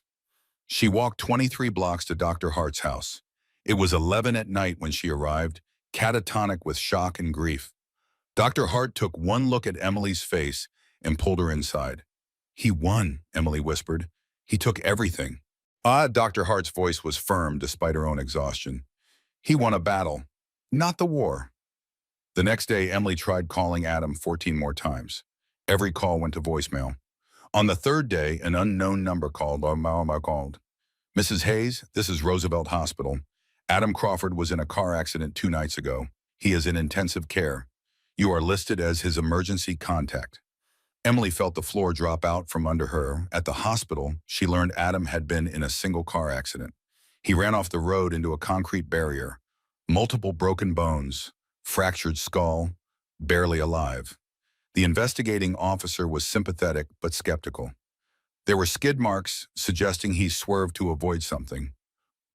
[SPEAKER 1] She walked 23 blocks to Dr. Hart's house. It was 11 at night when she arrived, catatonic with shock and grief. Dr. Hart took one look at Emily's face and pulled her inside. He won, Emily whispered. He took everything. Dr. Hart's voice was firm despite her own exhaustion. He won a battle, not the war. The next day, Emily tried calling Adam 14 more times. Every call went to voicemail. On the third day, an unknown number called. Mrs. Hayes, this is Roosevelt Hospital. Adam Crawford was in a car accident 2 nights ago. He is in intensive care. You are listed as his emergency contact. Emily felt the floor drop out from under her. At the hospital, she learned Adam had been in a single car accident. He ran off the road into a concrete barrier. Multiple broken bones, fractured skull, barely alive. The investigating officer was sympathetic but skeptical. There were skid marks suggesting he swerved to avoid something,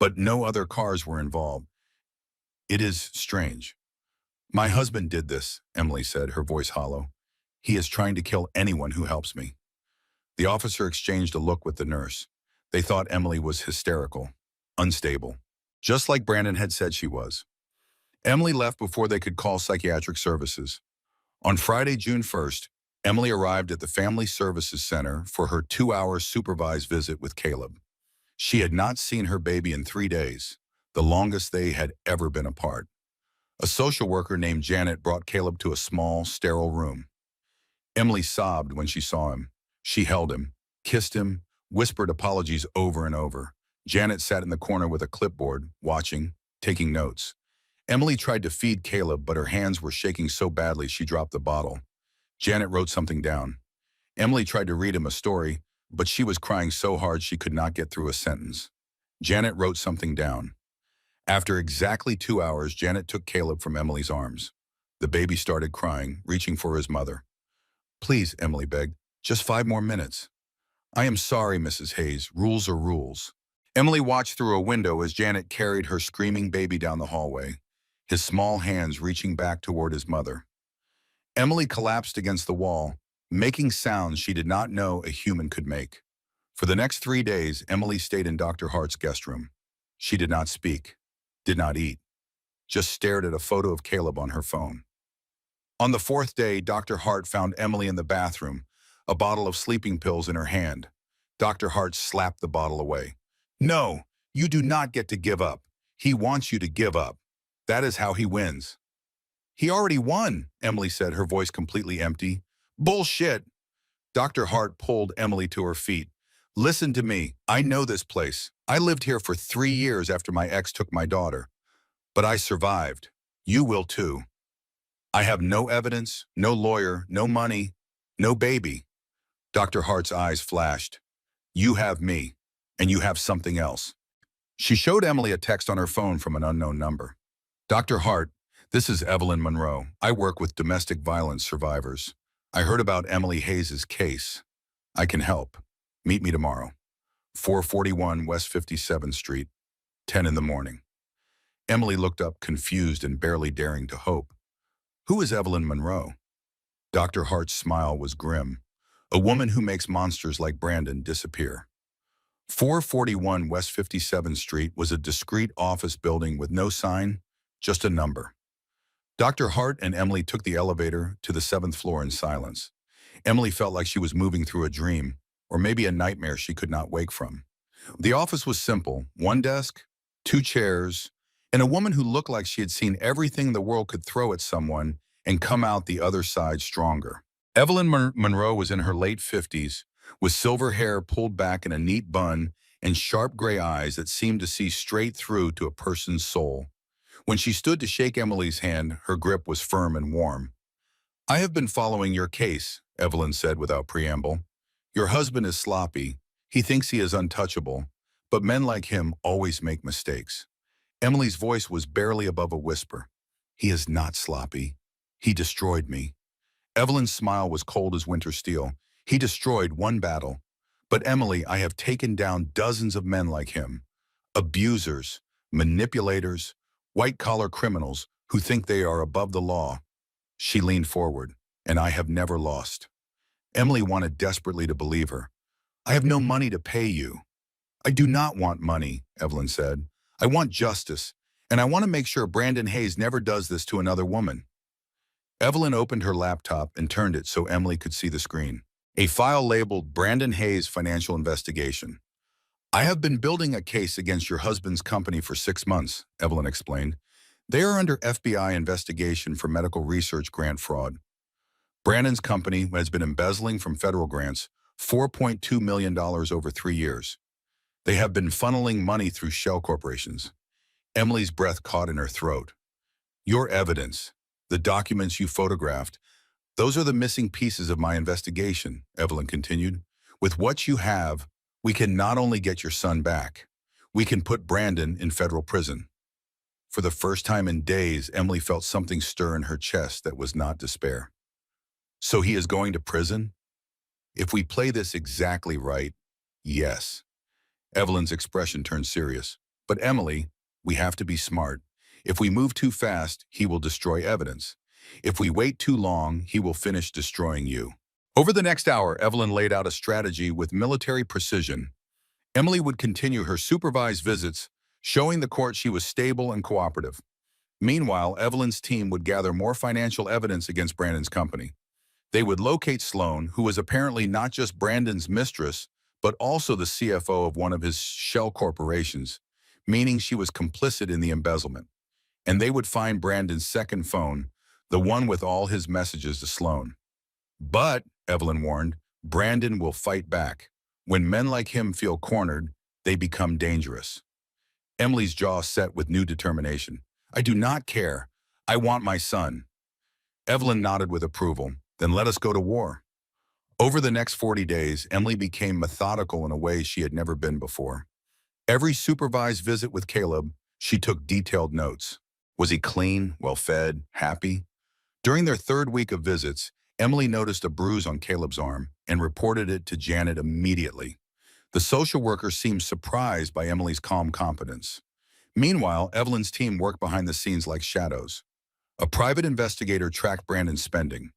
[SPEAKER 1] but no other cars were involved. It is strange. My husband did this, Emily said, her voice hollow. He is trying to kill anyone who helps me. The officer exchanged a look with the nurse. They thought Emily was hysterical, unstable, just like Brandon had said she was. Emily left before they could call psychiatric services. On Friday, June 1st, Emily arrived at the Family Services Center for her 2-hour supervised visit with Caleb. She had not seen her baby in 3 days, the longest they had ever been apart. A social worker named Janet brought Caleb to a small, sterile room. Emily sobbed when she saw him. She held him, kissed him, whispered apologies over and over. Janet sat in the corner with a clipboard, watching, taking notes. Emily tried to feed Caleb, but her hands were shaking so badly she dropped the bottle. Janet wrote something down. Emily tried to read him a story, but she was crying so hard she could not get through a sentence. Janet wrote something down. After exactly 2 hours, Janet took Caleb from Emily's arms. The baby started crying, reaching for his mother. Please, Emily begged, just 5 more minutes. I am sorry, Mrs. Hayes. Rules are rules. Emily watched through a window as Janet carried her screaming baby down the hallway, his small hands reaching back toward his mother. Emily collapsed against the wall, making sounds she did not know a human could make. For the next 3 days, Emily stayed in Dr. Hart's guest room. She did not speak, did not eat, just stared at a photo of Caleb on her phone. On the 4th day, Dr. Hart found Emily in the bathroom, a bottle of sleeping pills in her hand. Dr. Hart slapped the bottle away. No, you do not get to give up. He wants you to give up. That is how he wins. He already won, Emily said, her voice completely empty. Bullshit. Dr. Hart pulled Emily to her feet. Listen to me. I know this place. I lived here for 3 years after my ex took my daughter. But I survived. You will too. I have no evidence, no lawyer, no money, no baby. Dr. Hart's eyes flashed. You have me, and you have something else. She showed Emily a text on her phone from an unknown number. Dr. Hart, this is Evelyn Monroe. I work with domestic violence survivors. I heard about Emily Hayes' case. I can help. Meet me tomorrow. 441 West 57th Street, 10 in the morning. Emily looked up, confused and barely daring to hope. Who is Evelyn Monroe? Dr. Hart's smile was grim. A woman who makes monsters like Brandon disappear. 441 West 57th Street was a discreet office building with no sign, just a number. Dr. Hart and Emily took the elevator to the 7th floor in silence. Emily felt like she was moving through a dream, or maybe a nightmare she could not wake from. The office was simple: 1 desk, 2 chairs, and a woman who looked like she had seen everything the world could throw at someone and come out the other side stronger. Evelyn Monroe was in her late 50s, with silver hair pulled back in a neat bun and sharp gray eyes that seemed to see straight through to a person's soul. When she stood to shake Emily's hand, her grip was firm and warm. I have been following your case, Evelyn said without preamble. Your husband is sloppy. He thinks he is untouchable, but men like him always make mistakes. Emily's voice was barely above a whisper. He is not sloppy. He destroyed me. Evelyn's smile was cold as winter steel. He destroyed 1 battle. But Emily, I have taken down dozens of men like him. Abusers, manipulators, white-collar criminals who think they are above the law. She leaned forward, and I have never lost. Emily wanted desperately to believe her. I have no money to pay you. I do not want money, Evelyn said. I want justice, and I want to make sure Brandon Hayes never does this to another woman. Evelyn opened her laptop and turned it so Emily could see the screen. A file labeled Brandon Hayes Financial Investigation. I have been building a case against your husband's company for 6 months, Evelyn explained. They are under FBI investigation for medical research grant fraud. Brandon's company has been embezzling from federal grants $4.2 million over 3 years. They have been funneling money through shell corporations. Emily's breath caught in her throat. Your evidence. The documents you photographed, those are the missing pieces of my investigation, Evelyn continued. With what you have, we can not only get your son back, we can put Brandon in federal prison. For the first time in days, Emily felt something stir in her chest that was not despair. So he is going to prison? If we play this exactly right, yes. Evelyn's expression turned serious. But Emily, we have to be smart. If we move too fast, he will destroy evidence. If we wait too long, he will finish destroying you. Over the next hour, Evelyn laid out a strategy with military precision. Emily would continue her supervised visits, showing the court she was stable and cooperative. Meanwhile, Evelyn's team would gather more financial evidence against Brandon's company. They would locate Sloan, who was apparently not just Brandon's mistress, but also the CFO of one of his shell corporations, meaning she was complicit in the embezzlement. And they would find Brandon's second phone, the one with all his messages to Sloan. But, Evelyn warned, Brandon will fight back. When men like him feel cornered, they become dangerous. Emily's jaw set with new determination. I do not care. I want my son. Evelyn nodded with approval. Then let us go to war. Over the next 40 days, Emily became methodical in a way she had never been before. Every supervised visit with Caleb, she took detailed notes. Was he clean, well-fed, happy? During their third week of visits, Emily noticed a bruise on Caleb's arm and reported it to Janet immediately. The social worker seemed surprised by Emily's calm competence. Meanwhile, Evelyn's team worked behind the scenes like shadows. A private investigator tracked Brandon's spending.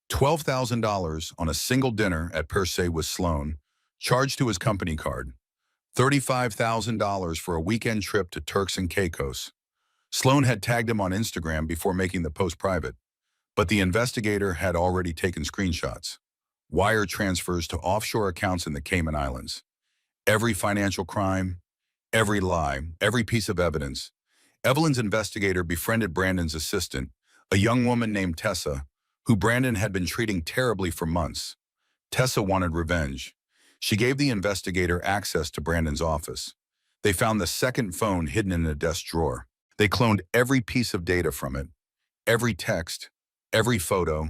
[SPEAKER 1] $12,000 on a single dinner at Per Se with Sloan, charged to his company card. $35,000 for a weekend trip to Turks and Caicos. Sloan had tagged him on Instagram before making the post private, but the investigator had already taken screenshots. Wire transfers to offshore accounts in the Cayman Islands. Every financial crime, every lie, every piece of evidence. Evelyn's investigator befriended Brandon's assistant, a young woman named Tessa, who Brandon had been treating terribly for months. Tessa wanted revenge. She gave the investigator access to Brandon's office. They found the second phone hidden in a desk drawer. They cloned every piece of data from it, every text, every photo,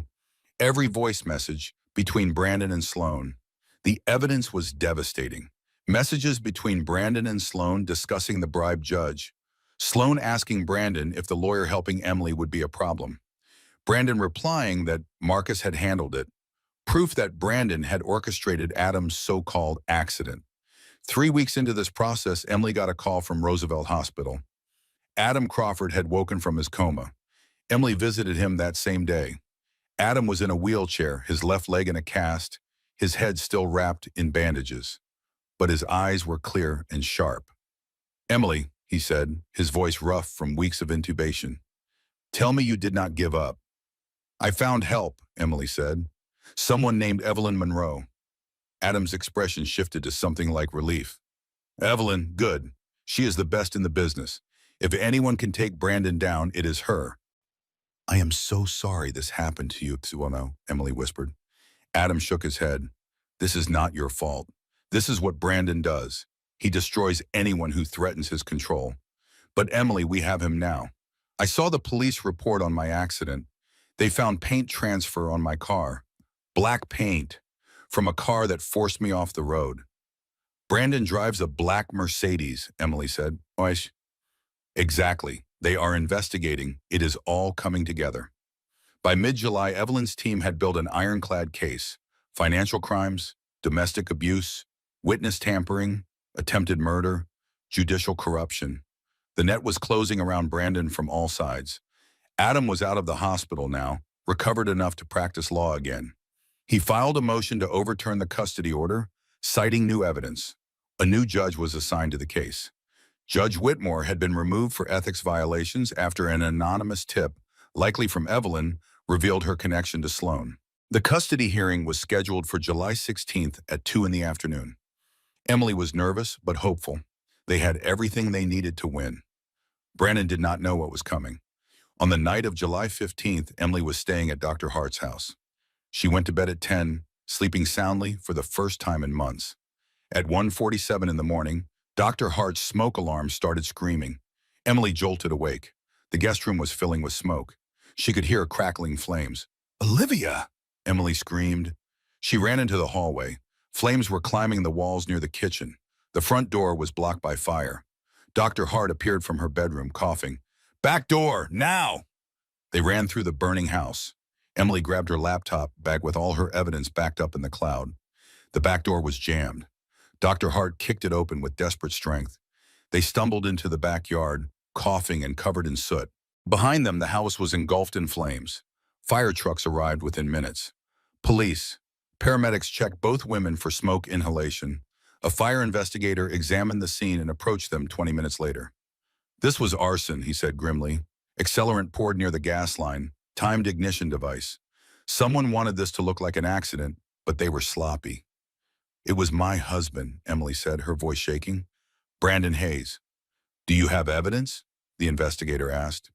[SPEAKER 1] every voice message between Brandon and Sloan. The evidence was devastating. Messages between Brandon and Sloan discussing the bribed judge. Sloan asking Brandon if the lawyer helping Emily would be a problem. Brandon replying that Marcus had handled it. Proof that Brandon had orchestrated Adam's so-called accident. 3 weeks into this process, Emily got a call from Roosevelt Hospital. Adam Crawford had woken from his coma. Emily visited him that same day. Adam was in a wheelchair, his left leg in a cast, his head still wrapped in bandages. But his eyes were clear and sharp. Emily, he said, his voice rough from weeks of intubation. Tell me you did not give up. I found help, Emily said. Someone named Evelyn Monroe. Adam's expression shifted to something like relief. Evelyn, good. She is the best in the business. If anyone can take Brandon down, it is her. I am so sorry this happened to you, Tsuono, Emily whispered. Adam shook his head. This is not your fault. This is what Brandon does. He destroys anyone who threatens his control. But Emily, we have him now. I saw the police report on my accident. They found paint transfer on my car. Black paint from a car that forced me off the road. Brandon drives a black Mercedes, Emily said. Oish. Exactly. They are investigating. It is all coming together. By mid-July, Evelyn's team had built an ironclad case. Financial crimes, domestic abuse, witness tampering, attempted murder, judicial corruption. The net was closing around Brandon from all sides. Adam was out of the hospital now, recovered enough to practice law again. He filed a motion to overturn the custody order, citing new evidence. A new judge was assigned to the case. Judge Whitmore had been removed for ethics violations after an anonymous tip, likely from Evelyn, revealed her connection to Sloan. The custody hearing was scheduled for July 16th at 2 in the afternoon. Emily was nervous but hopeful. They had everything they needed to win. Brandon did not know what was coming. On the night of July 15th, Emily was staying at Dr. Hart's house. She went to bed at 10, sleeping soundly for the first time in months. At 1:47 in the morning, Dr. Hart's smoke alarm started screaming. Emily jolted awake. The guest room was filling with smoke. She could hear crackling flames. "Olivia!" Emily screamed. She ran into the hallway. Flames were climbing the walls near the kitchen. The front door was blocked by fire. Dr. Hart appeared from her bedroom, coughing. "Back door, now!" They ran through the burning house. Emily grabbed her laptop bag with all her evidence backed up in the cloud. The back door was jammed. Dr. Hart kicked it open with desperate strength. They stumbled into the backyard, coughing and covered in soot. Behind them, the house was engulfed in flames. Fire trucks arrived within minutes. Police, paramedics checked both women for smoke inhalation. A fire investigator examined the scene and approached them 20 minutes later. "This was arson," he said grimly. "Accelerant poured near the gas line, timed ignition device. Someone wanted this to look like an accident, but they were sloppy." "It was my husband," Emily said, her voice shaking. "Brandon Hayes." "Do you have evidence?" the investigator asked.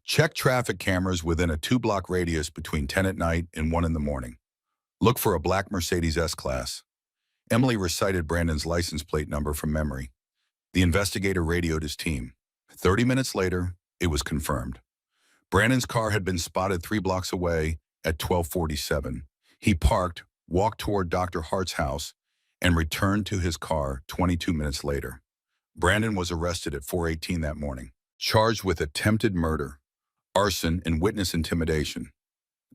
[SPEAKER 1] "Check traffic cameras within a 2-block radius between 10 at night and 1 in the morning. Look for a black Mercedes S-Class." Emily recited Brandon's license plate number from memory. The investigator radioed his team. 30 minutes later, it was confirmed. Brandon's car had been spotted 3 blocks away at 12:47. He parked, walked toward Dr. Hart's house, and returned to his car 22 minutes later. Brandon was arrested at 4:18 that morning, charged with attempted murder, arson, and witness intimidation.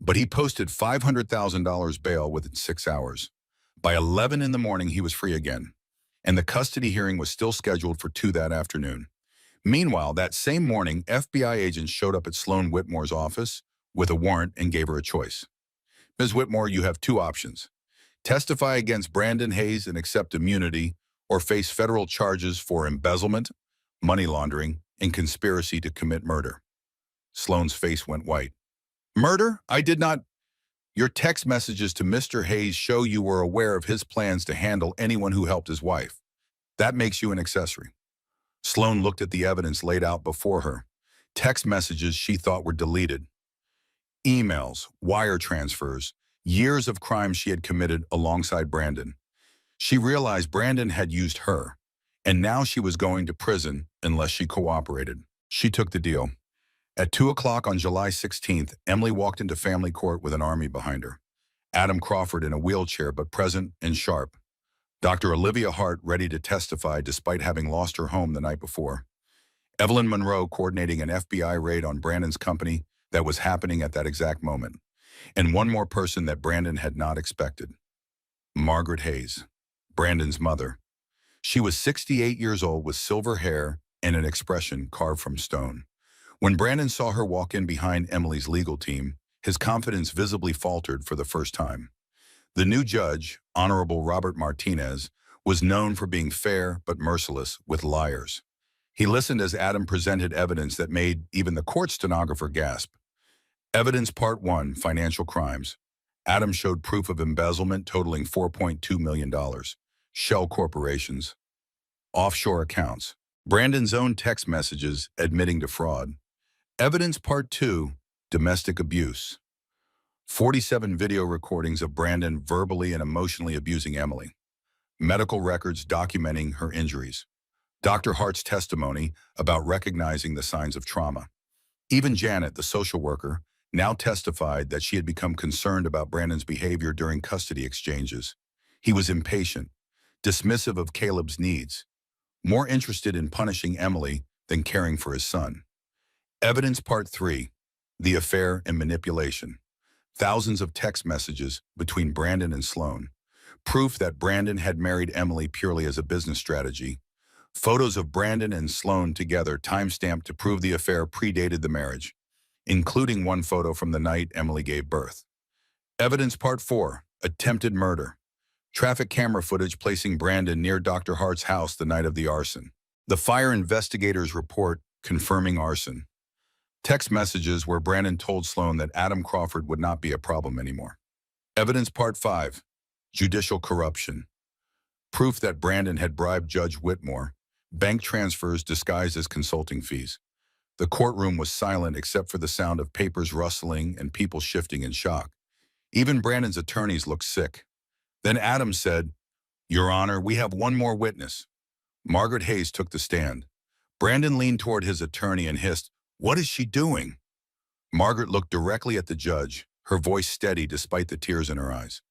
[SPEAKER 1] But he posted $500,000 bail within 6 hours. By 11 in the morning, he was free again, and the custody hearing was still scheduled for 2 that afternoon. Meanwhile, that same morning, FBI agents showed up at Sloan Whitmore's office with a warrant and gave her a choice. "Ms. Whitmore, you have 2 options. Testify against Brandon Hayes and accept immunity, or face federal charges for embezzlement, money laundering, and conspiracy to commit murder." Sloan's face went white. "Murder? I did not—" "Your text messages to Mr. Hayes show you were aware of his plans to handle anyone who helped his wife. That makes you an accessory." Sloan looked at the evidence laid out before her. Text messages she thought were deleted. Emails, wire transfers, years of crimes she had committed alongside Brandon. She realized Brandon had used her, and now she was going to prison unless she cooperated. She took the deal. At 2 o'clock on July 16th, Emily walked into family court with an army behind her. Adam Crawford in a wheelchair but present and sharp. Dr. Olivia Hart ready to testify despite having lost her home the night before. Evelyn Monroe coordinating an FBI raid on Brandon's company that was happening at that exact moment. And one more person that Brandon had not expected. Margaret Hayes, Brandon's mother. She was 68 years old with silver hair and an expression carved from stone. When Brandon saw her walk in behind Emily's legal team, his confidence visibly faltered for the first time. The new judge, Honorable Robert Martinez, was known for being fair but merciless with liars. He listened as Adam presented evidence that made even the court stenographer gasp. Evidence Part 1, Financial Crimes. Adam showed proof of embezzlement totaling $4.2 million. Shell corporations. Offshore accounts. Brandon's own text messages admitting to fraud. Evidence Part 2, Domestic Abuse. 47 video recordings of Brandon verbally and emotionally abusing Emily. Medical records documenting her injuries. Dr. Hart's testimony about recognizing the signs of trauma. Even Janet, the social worker, now testified that she had become concerned about Brandon's behavior during custody exchanges. He was impatient, dismissive of Caleb's needs, more interested in punishing Emily than caring for his son. Evidence Part 3, The Affair and Manipulation. Thousands of text messages between Brandon and Sloan. Proof that Brandon had married Emily purely as a business strategy. Photos of Brandon and Sloan together timestamped to prove the affair predated the marriage, including one photo from the night Emily gave birth. Evidence Part 4, Attempted Murder. Traffic camera footage placing Brandon near Dr. Hart's house the night of the arson. The fire investigators' report confirming arson. Text messages where Brandon told Sloan that Adam Crawford would not be a problem anymore. Evidence Part 5, Judicial Corruption. Proof that Brandon had bribed Judge Whitmore. Bank transfers disguised as consulting fees. The courtroom was silent except for the sound of papers rustling and people shifting in shock. Even Brandon's attorneys looked sick. Then Adam said, "Your Honor, we have one more witness." Margaret Hayes took the stand. Brandon leaned toward his attorney and hissed, "What is she doing?" Margaret looked directly at the judge, her voice steady despite the tears in her eyes.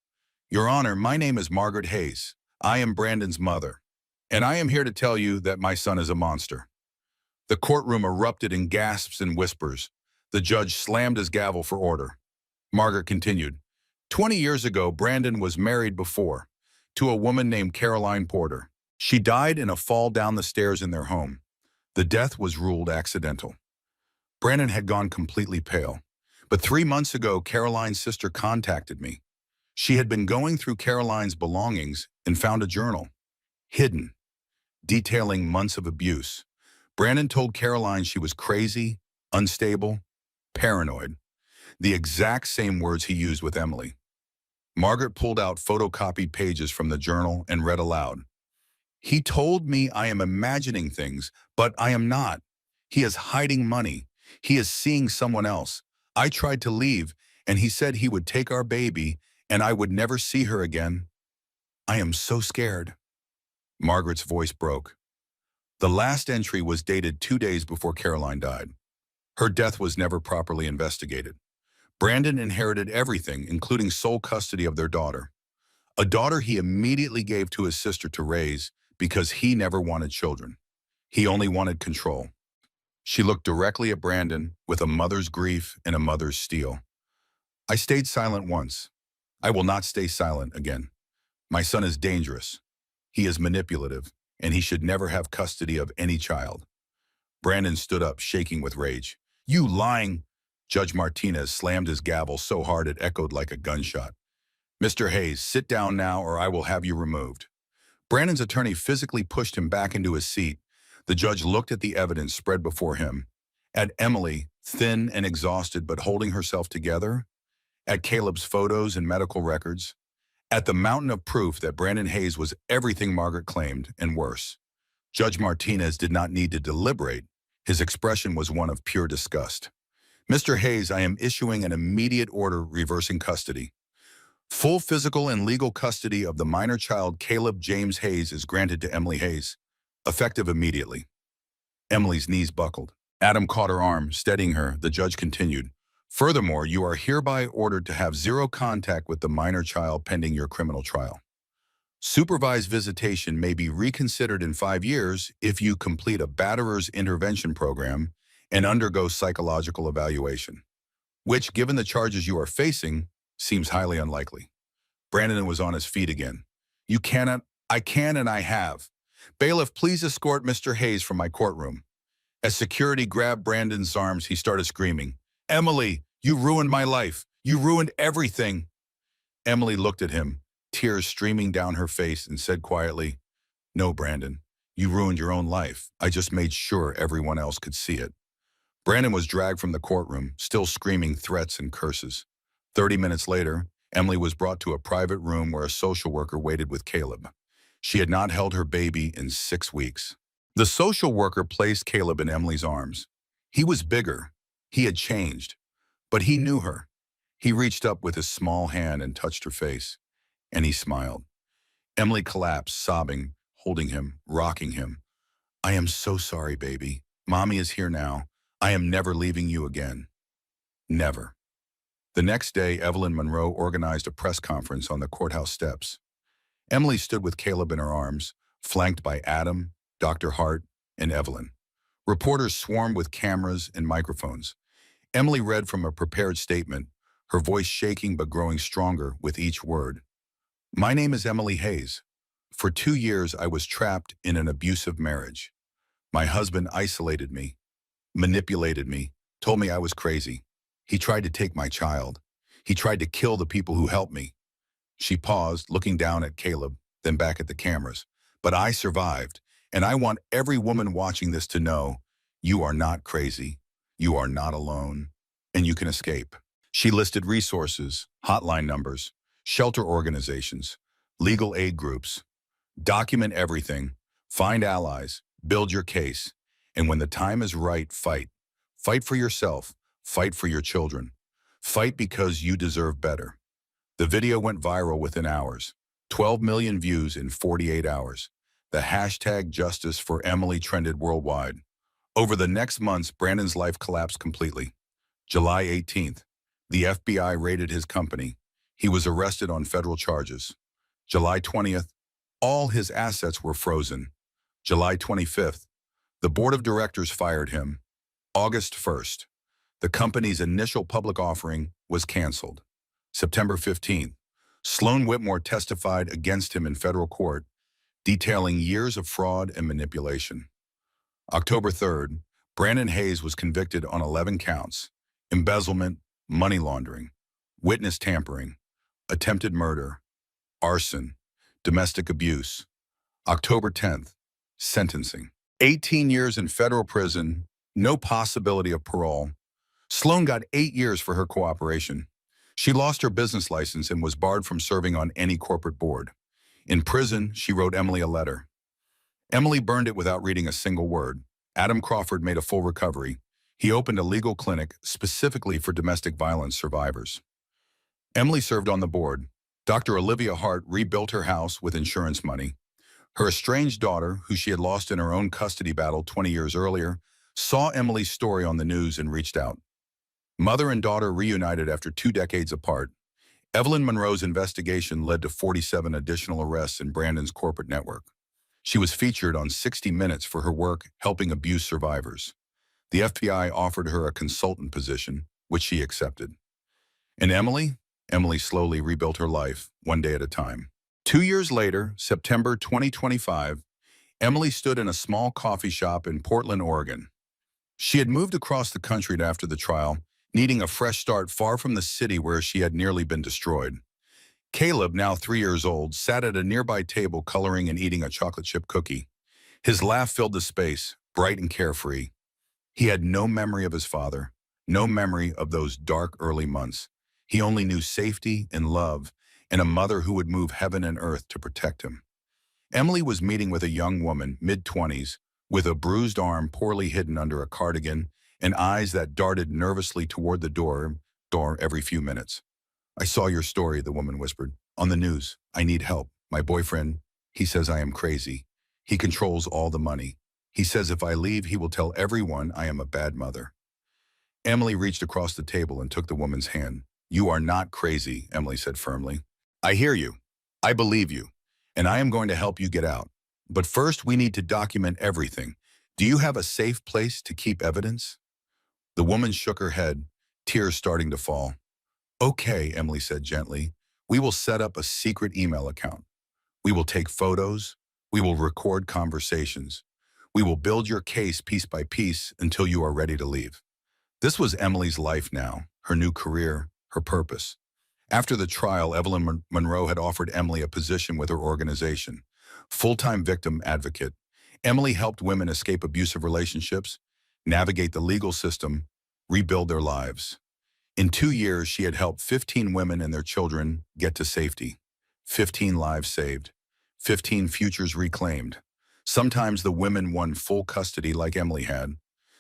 [SPEAKER 1] Your Honor, my name is Margaret Hayes. I am Brandon's mother, and I am here to tell you that my son is a monster. The courtroom erupted in gasps and whispers. The judge slammed his gavel for order. Margaret continued, 20 years ago, Brandon was married before, to a woman named Caroline Porter. She died in a fall down the stairs in their home. The death was ruled accidental. Brandon had gone completely pale. But 3 months ago, Caroline's sister contacted me. She had been going through Caroline's belongings and found a journal, hidden, detailing months of abuse. Brandon told Caroline she was crazy, unstable, paranoid, the exact same words he used with Emily. Margaret pulled out photocopied pages from the journal and read aloud. He told me I am imagining things, but I am not. He is hiding money. He is seeing someone else. I tried to leave, and he said he would take our baby, and I would never see her again. I am so scared. Margaret's voice broke. The last entry was dated 2 days before Caroline died. Her death was never properly investigated. Brandon inherited everything, including sole custody of their daughter. A daughter he immediately gave to his sister to raise because he never wanted children. He only wanted control. She looked directly at Brandon with a mother's grief and a mother's steel. I stayed silent once. I will not stay silent again. My son is dangerous. He is manipulative, and he should never have custody of any child. Brandon stood up, shaking with rage. You lying! Judge Martinez slammed his gavel so hard it echoed like a gunshot. Mr. Hayes, sit down now or I will have you removed. Brandon's attorney physically pushed him back into his seat. The judge looked at the evidence spread before him. At Emily, thin and exhausted but holding herself together. At Caleb's photos and medical records. At the mountain of proof that Brandon Hayes was everything Margaret claimed, and worse. Judge Martinez did not need to deliberate. His expression was one of pure disgust. Mr. Hayes, I am issuing an immediate order reversing custody. Full physical and legal custody of the minor child Caleb James Hayes is granted to Emily Hayes, effective immediately. Emily's knees buckled. Adam caught her arm, steadying her. The judge continued. Furthermore, you are hereby ordered to have zero contact with the minor child pending your criminal trial. Supervised visitation may be reconsidered in 5 years if you complete a batterer's intervention program and undergo psychological evaluation, which, given the charges you are facing, seems highly unlikely. Brandon was on his feet again. You cannot, I can and I have. Bailiff, please escort Mr. Hayes from my courtroom. As security grabbed Brandon's arms, he started screaming, Emily, you ruined my life. You ruined everything. Emily looked at him, tears streaming down her face, and said quietly, No, Brandon, you ruined your own life. I just made sure everyone else could see it. Brandon was dragged from the courtroom, still screaming threats and curses. 30 minutes later, Emily was brought to a private room where a social worker waited with Caleb. She had not held her baby in 6 weeks. The social worker placed Caleb in Emily's arms. He was bigger. He had changed. But he knew her. He reached up with his small hand and touched her face. And he smiled. Emily collapsed, sobbing, holding him, rocking him. I am so sorry, baby. Mommy is here now. I am never leaving you again. Never. The next day, Evelyn Monroe organized a press conference on the courthouse steps. Emily stood with Caleb in her arms, flanked by Adam, Dr. Hart, and Evelyn. Reporters swarmed with cameras and microphones. Emily read from a prepared statement, her voice shaking but growing stronger with each word. My name is Emily Hayes. For 2 years, I was trapped in an abusive marriage. My husband isolated me, manipulated me, told me I was crazy. He tried to take my child. He tried to kill the people who helped me. She paused, looking down at Caleb, then back at the cameras. But I survived, and I want every woman watching this to know, you are not crazy, you are not alone, and you can escape. She listed resources, hotline numbers, shelter organizations, legal aid groups. Document everything, find allies, build your case, and when the time is right, fight. Fight for yourself, fight for your children. Fight because you deserve better. The video went viral within hours, 12 million views in 48 hours. The hashtag Justice for Emily trended worldwide. Over the next months, Brandon's life collapsed completely. July 18th, the FBI raided his company. He was arrested on federal charges. July 20th, all his assets were frozen. July 25th, the board of directors fired him. August 1st, the company's initial public offering was canceled. September 15th, Sloan Whitmore testified against him in federal court, detailing years of fraud and manipulation. October 3rd, Brandon Hayes was convicted on 11 counts: embezzlement, money laundering, witness tampering, attempted murder, arson, domestic abuse. October 10th, sentencing. 18 years in federal prison, no possibility of parole. Sloan got 8 years for her cooperation. She lost her business license and was barred from serving on any corporate board. In prison, she wrote Emily a letter. Emily burned it without reading a single word. Adam Crawford made a full recovery. He opened a legal clinic specifically for domestic violence survivors. Emily served on the board. Dr. Olivia Hart rebuilt her house with insurance money. Her estranged daughter, who she had lost in her own custody battle 20 years earlier, saw Emily's story on the news and reached out. Mother and daughter reunited after 2 decades apart. Evelyn Monroe's investigation led to 47 additional arrests in Brandon's corporate network. She was featured on 60 Minutes for her work helping abuse survivors. The FBI offered her a consultant position, which she accepted. And Emily slowly rebuilt her life, one day at a time. 2 years later, September 2025, Emily stood in a small coffee shop in Portland, Oregon. She had moved across the country after the trial, needing a fresh start far from the city where she had nearly been destroyed. Caleb, now 3 years old, sat at a nearby table coloring and eating a chocolate chip cookie. His laugh filled the space, bright and carefree. He had no memory of his father, no memory of those dark early months. He only knew safety and love, and a mother who would move heaven and earth to protect him. Emily was meeting with a young woman, mid-20s, with a bruised arm poorly hidden under a cardigan and eyes that darted nervously toward the door every few minutes. "I saw your story," the woman whispered. "On the news. I need help. My boyfriend, he says I am crazy. He controls all the money. He says if I leave, he will tell everyone I am a bad mother." Emily reached across the table and took the woman's hand. "You are not crazy," Emily said firmly. "I hear you. I believe you. And I am going to help you get out. But first, we need to document everything. Do you have a safe place to keep evidence?" The woman shook her head, tears starting to fall. "Okay," Emily said gently. "We will set up a secret email account. We will take photos. We will record conversations. We will build your case piece by piece until you are ready to leave." This was Emily's life now, her new career, her purpose. After the trial, Evelyn Monroe had offered Emily a position with her organization, full-time victim advocate. Emily helped women escape abusive relationships, navigate the legal system, rebuild their lives. In 2 years, she had helped 15 women and their children get to safety, 15 lives saved, 15 futures reclaimed. Sometimes the women won full custody like Emily had.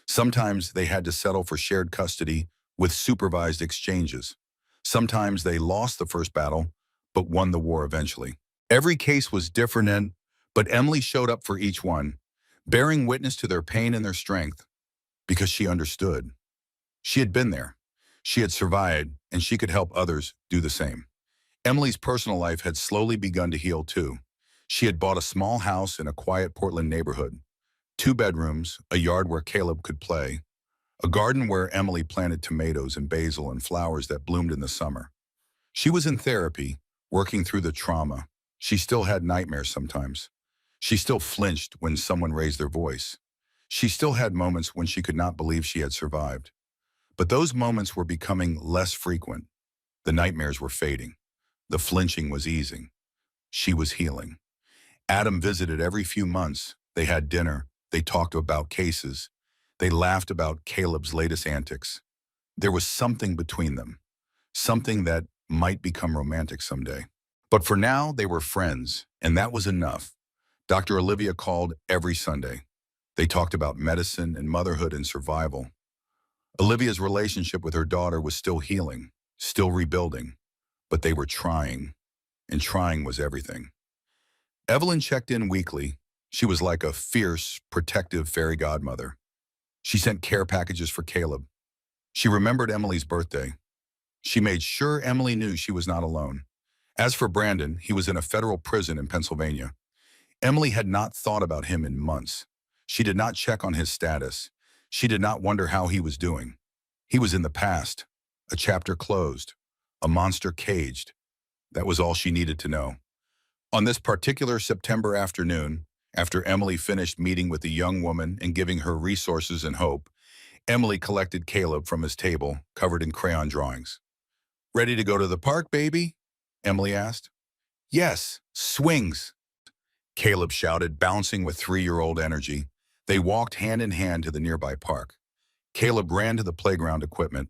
[SPEAKER 1] Sometimes they had to settle for shared custody with supervised exchanges. Sometimes they lost the first battle, but won the war eventually. Every case was different, but Emily showed up for each one, bearing witness to their pain and their strength, because she understood. She had been there. She had survived, and she could help others do the same. Emily's personal life had slowly begun to heal too. She had bought a small house in a quiet Portland neighborhood, 2 bedrooms, a yard where Caleb could play, a garden where Emily planted tomatoes and basil and flowers that bloomed in the summer. She was in therapy, working through the trauma. She still had nightmares sometimes. She still flinched when someone raised their voice. She still had moments when she could not believe she had survived. But those moments were becoming less frequent. The nightmares were fading. The flinching was easing. She was healing. Adam visited every few months. They had dinner. They talked about cases. They laughed about Caleb's latest antics. There was something between them, something that might become romantic someday. But for now, they were friends, and that was enough. Dr. Olivia called every Sunday. They talked about medicine and motherhood and survival. Olivia's relationship with her daughter was still healing, still rebuilding, but they were trying, and trying was everything. Evelyn checked in weekly. She was like a fierce, protective fairy godmother. She sent care packages for Caleb. She remembered Emily's birthday. She made sure Emily knew she was not alone. As for Brandon, he was in a federal prison in Pennsylvania. Emily had not thought about him in months. She did not check on his status. She did not wonder how he was doing. He was in the past, a chapter closed, a monster caged. That was all she needed to know. On this particular September afternoon, after Emily finished meeting with the young woman and giving her resources and hope, Emily collected Caleb from his table, covered in crayon drawings. "Ready to go to the park, baby?" Emily asked. "Yes, swings," Caleb shouted, bouncing with 3-year-old energy. They walked hand in hand to the nearby park. Caleb ran to the playground equipment,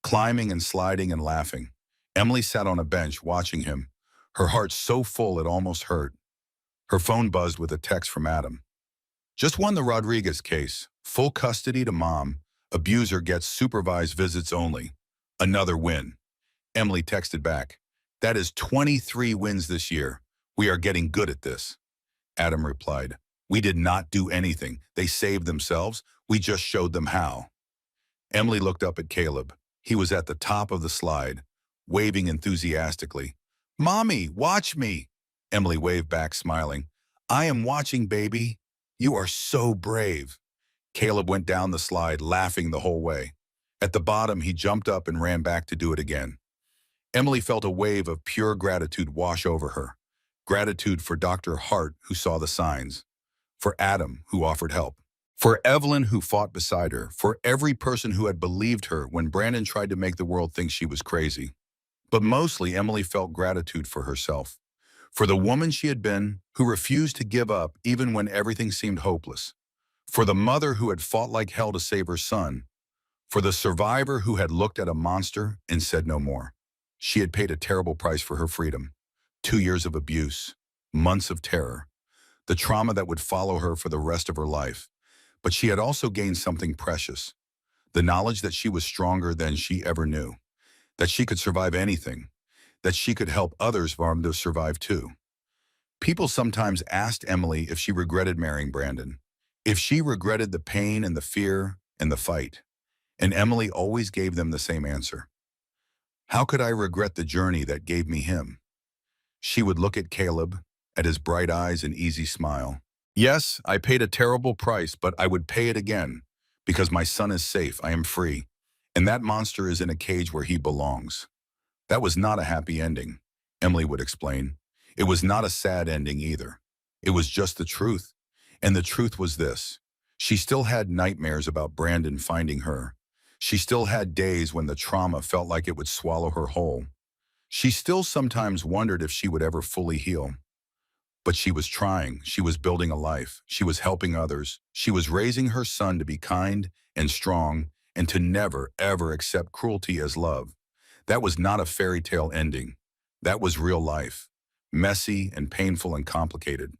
[SPEAKER 1] climbing and sliding and laughing. Emily sat on a bench watching him, her heart so full it almost hurt. Her phone buzzed with a text from Adam. "Just won the Rodriguez case. Full custody to mom. Abuser gets supervised visits only. Another win." Emily texted back, "That is 23 wins this year. We are getting good at this." Adam replied, "We did not do anything. They saved themselves. We just showed them how." Emily looked up at Caleb. He was at the top of the slide, waving enthusiastically. "Mommy, watch me." Emily waved back, smiling. "I am watching, baby. You are so brave." Caleb went down the slide, laughing the whole way. At the bottom, he jumped up and ran back to do it again. Emily felt a wave of pure gratitude wash over her. Gratitude for Dr. Hart, who saw the signs. For Adam, who offered help. For Evelyn, who fought beside her. For every person who had believed her when Brandon tried to make the world think she was crazy. But mostly, Emily felt gratitude for herself. For the woman she had been, who refused to give up even when everything seemed hopeless. For the mother who had fought like hell to save her son. For the survivor who had looked at a monster and said no more. She had paid a terrible price for her freedom. 2 years of abuse, months of terror, the trauma that would follow her for the rest of her life. But she had also gained something precious. The knowledge that she was stronger than she ever knew. That she could survive anything. That she could help others to survive too. People sometimes asked Emily if she regretted marrying Brandon. If she regretted the pain and the fear and the fight. And Emily always gave them the same answer. "How could I regret the journey that gave me him?" She would look at Caleb, at his bright eyes and easy smile. "Yes, I paid a terrible price, but I would pay it again. Because my son is safe, I am free. And that monster is in a cage where he belongs." That was not a happy ending, Emily would explain. It was not a sad ending either. It was just the truth. And the truth was this. She still had nightmares about Brandon finding her. She still had days when the trauma felt like it would swallow her whole. She still sometimes wondered if she would ever fully heal. But she was trying. She was building a life. She was helping others. She was raising her son to be kind and strong and to never, ever accept cruelty as love. That was not a fairy tale ending. That was real life. Messy and painful and complicated.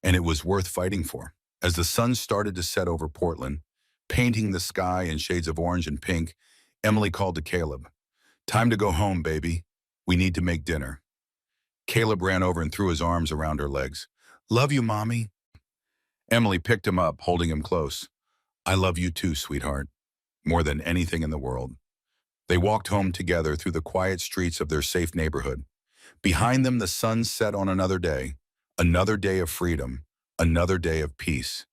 [SPEAKER 1] And it was worth fighting for. As the sun started to set over Portland, painting the sky in shades of orange and pink, Emily called to Caleb. "Time to go home, baby. We need to make dinner." Caleb ran over and threw his arms around her legs. "Love you, Mommy." Emily picked him up, holding him close. "I love you too, sweetheart. More than anything in the world." They walked home together through the quiet streets of their safe neighborhood. Behind them, the sun set on another day of freedom, another day of peace.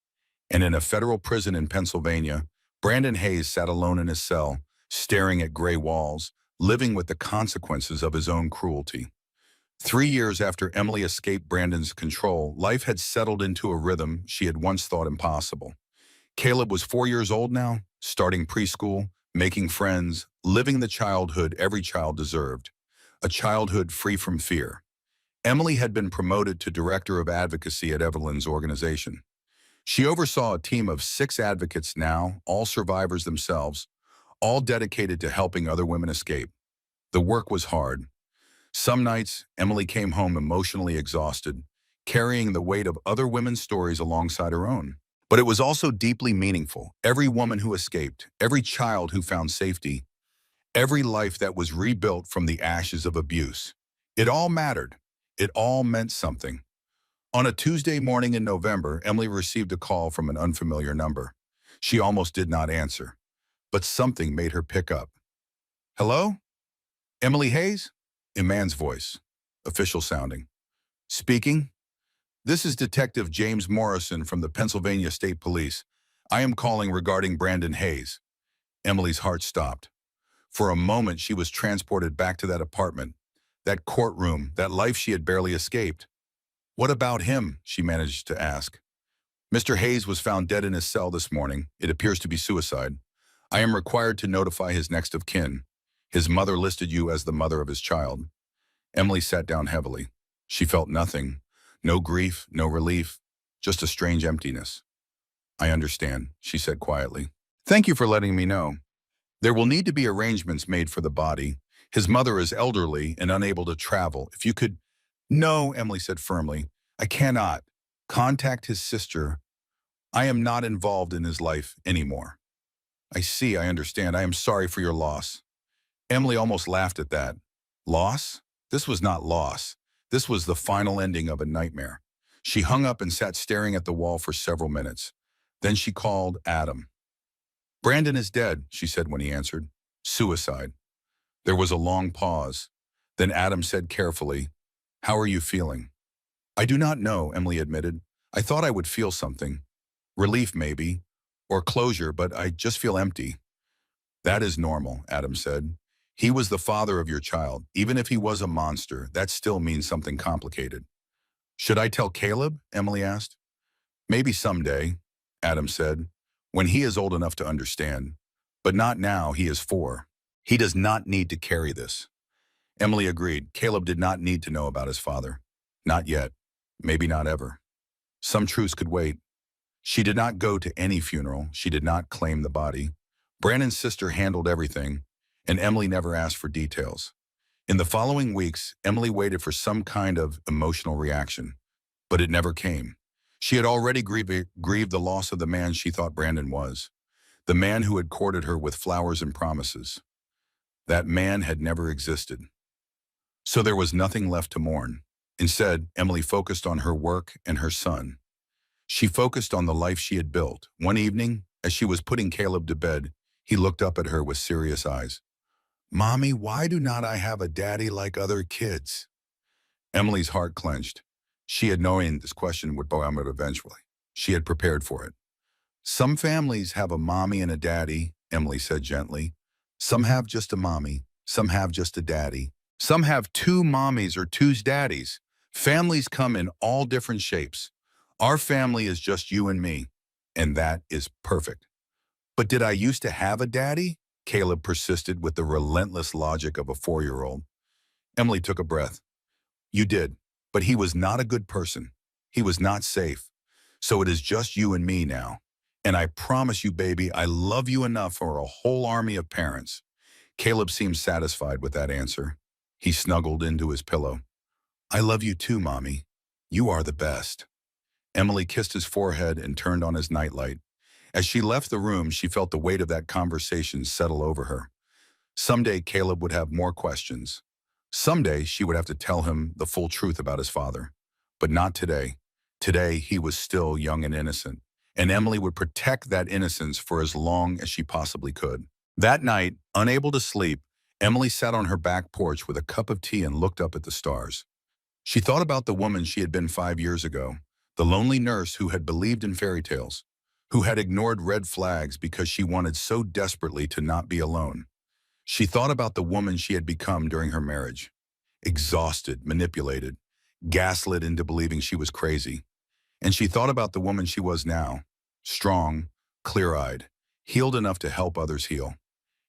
[SPEAKER 1] And in a federal prison in Pennsylvania, Brandon Hayes sat alone in his cell, staring at gray walls, living with the consequences of his own cruelty. 3 years after Emily escaped Brandon's control, life had settled into a rhythm she had once thought impossible. Caleb was 4 years old now, starting preschool, making friends, living the childhood every child deserved. A childhood free from fear. Emily had been promoted to Director of Advocacy at Evelyn's organization. She oversaw a team of 6 advocates now, all survivors themselves, all dedicated to helping other women escape. The work was hard. Some nights, Emily came home emotionally exhausted, carrying the weight of other women's stories alongside her own. But it was also deeply meaningful. Every woman who escaped, every child who found safety, every life that was rebuilt from the ashes of abuse. It all mattered. It all meant something. On a Tuesday morning in November, Emily received a call from an unfamiliar number. She almost did not answer. but something made her pick up. "Hello? Emily Hayes?" A man's voice, official sounding. "Speaking. This is Detective James Morrison from the Pennsylvania State Police. I am calling regarding Brandon Hayes." Emily's heart stopped. For a moment, she was transported back to that apartment, that courtroom, that life she had barely escaped. "What about him?" she managed to ask. "Mr. Hayes was found dead in his cell this morning. It appears to be suicide. I am required to notify his next of kin. His mother listed you as the mother of his child." Emily sat down heavily. She felt nothing. No grief, no relief, just a strange emptiness. "I understand," she said quietly. "Thank you for letting me know. There will need to be arrangements made for the body. His mother is elderly and unable to travel. If you could—" "No," Emily said firmly. "I cannot. Contact his sister. I am not involved in his life anymore." "I see, I understand. I am sorry for your loss." Emily almost laughed at that. Loss? This was not loss. This was the final ending of a nightmare. She hung up and sat staring at the wall for several minutes. Then she called Adam. "Brandon is dead," she said when he answered. "Suicide." There was a long pause. Then Adam said carefully, "How are you feeling?" "I do not know," Emily admitted. "I thought I would feel something. Relief maybe, or closure, but I just feel empty." "That is normal," Adam said. "He was the father of your child. Even if he was a monster, that still means something complicated." "Should I tell Caleb?" Emily asked. "Maybe someday," Adam said, "when he is old enough to understand. But not now, he is 4. He does not need to carry this." Emily agreed. Caleb did not need to know about his father. Not yet. Maybe not ever. Some truths could wait. She did not go to any funeral. She did not claim the body. Brandon's sister handled everything, and Emily never asked for details. In the following weeks, Emily waited for some kind of emotional reaction, but it never came. She had already grieved the loss of the man she thought Brandon was, the man who had courted her with flowers and promises. That man had never existed. So there was nothing left to mourn. Instead, Emily focused on her work and her son. She focused on the life she had built. One evening, as she was putting Caleb to bed, he looked up at her with serious eyes. "Mommy, why do not I have a daddy like other kids?" Emily's heart clenched. She had known this question would come out eventually. She had prepared for it. "Some families have a mommy and a daddy," Emily said gently. "Some have just a mommy. Some have just a daddy. Some have 2 mommies or 2 daddies. Families come in all different shapes. Our family is just you and me, and that is perfect." "But did I used to have a daddy?" Caleb persisted with the relentless logic of a 4-year-old. Emily took a breath. "You did, but he was not a good person. He was not safe. So it is just you and me now. And I promise you, baby, I love you enough for a whole army of parents." Caleb seemed satisfied with that answer. He snuggled into his pillow. "I love you too, Mommy. You are the best." Emily kissed his forehead and turned on his nightlight. As she left the room, she felt the weight of that conversation settle over her. Someday Caleb would have more questions. Someday she would have to tell him the full truth about his father. But not today. Today he was still young and innocent, and Emily would protect that innocence for as long as she possibly could. That night, unable to sleep, Emily sat on her back porch with a cup of tea and looked up at the stars. She thought about the woman she had been 5 years ago, the lonely nurse who had believed in fairy tales, who had ignored red flags because she wanted so desperately to not be alone. She thought about the woman she had become during her marriage, exhausted, manipulated, gaslit into believing she was crazy. And she thought about the woman she was now, strong, clear-eyed, healed enough to help others heal.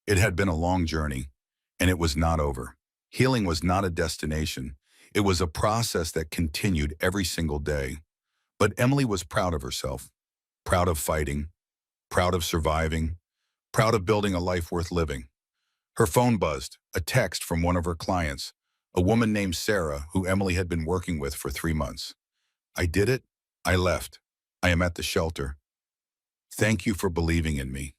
[SPEAKER 1] It had been a long journey, and it was not over. Healing was not a destination. It was a process that continued every single day. But Emily was proud of herself, proud of fighting, proud of surviving, proud of building a life worth living. Her phone buzzed, a text from one of her clients, a woman named Sarah who Emily had been working with for 3 months. "I did it. I left. I am at the shelter. Thank you for believing in me."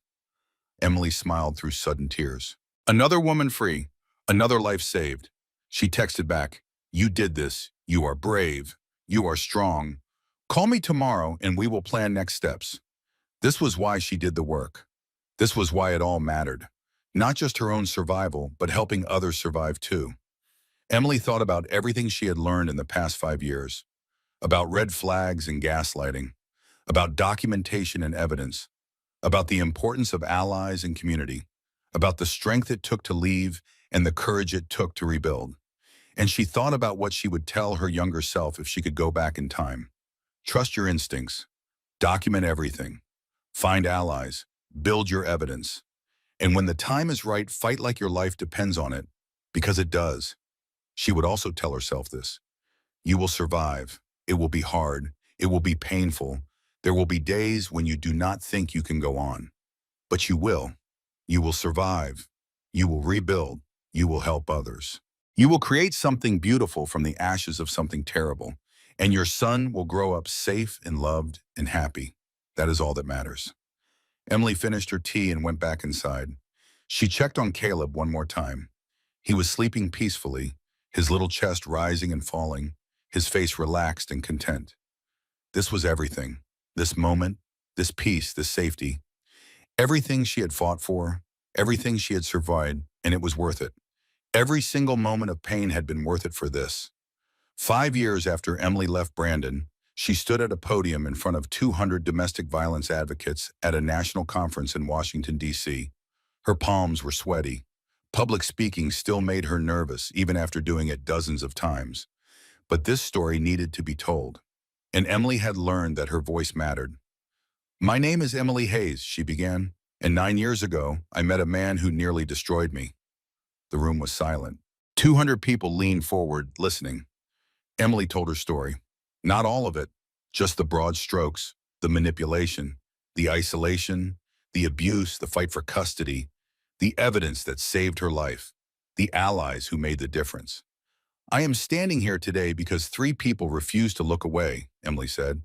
[SPEAKER 1] Emily smiled through sudden tears. Another woman free, another life saved. She texted back, "You did this. You are brave. You are strong. Call me tomorrow and we will plan next steps." This was why she did the work. This was why it all mattered. Not just her own survival, but helping others survive too. Emily thought about everything she had learned in the past 5 years, about red flags and gaslighting, about documentation and evidence, about the importance of allies and community, about the strength it took to leave and the courage it took to rebuild. And she thought about what she would tell her younger self if she could go back in time. Trust your instincts. Document everything. Find allies. Build your evidence. And when the time is right, fight like your life depends on it, because it does. She would also tell herself this. You will survive. It will be hard. It will be painful. There will be days when you do not think you can go on. But you will. You will survive. You will rebuild. You will help others. You will create something beautiful from the ashes of something terrible, and your son will grow up safe and loved and happy. That is all that matters. Emily finished her tea and went back inside. She checked on Caleb one more time. He was sleeping peacefully, his little chest rising and falling, his face relaxed and content. This was everything. This moment, this peace, this safety. Everything she had fought for, everything she had survived, and it was worth it. Every single moment of pain had been worth it for this. 5 years after Emily left Brandon, she stood at a podium in front of 200 domestic violence advocates at a national conference in Washington, D.C. Her palms were sweaty. Public speaking still made her nervous, even after doing it dozens of times. But this story needed to be told. And Emily had learned that her voice mattered. My name is Emily Hayes, she began, and 9 years ago, I met a man who nearly destroyed me. The room was silent. 200 people leaned forward, listening. Emily told her story. Not all of it, just the broad strokes, the manipulation, the isolation, the abuse, the fight for custody, the evidence that saved her life, the allies who made the difference. I am standing here today because 3 people refused to look away, Emily said.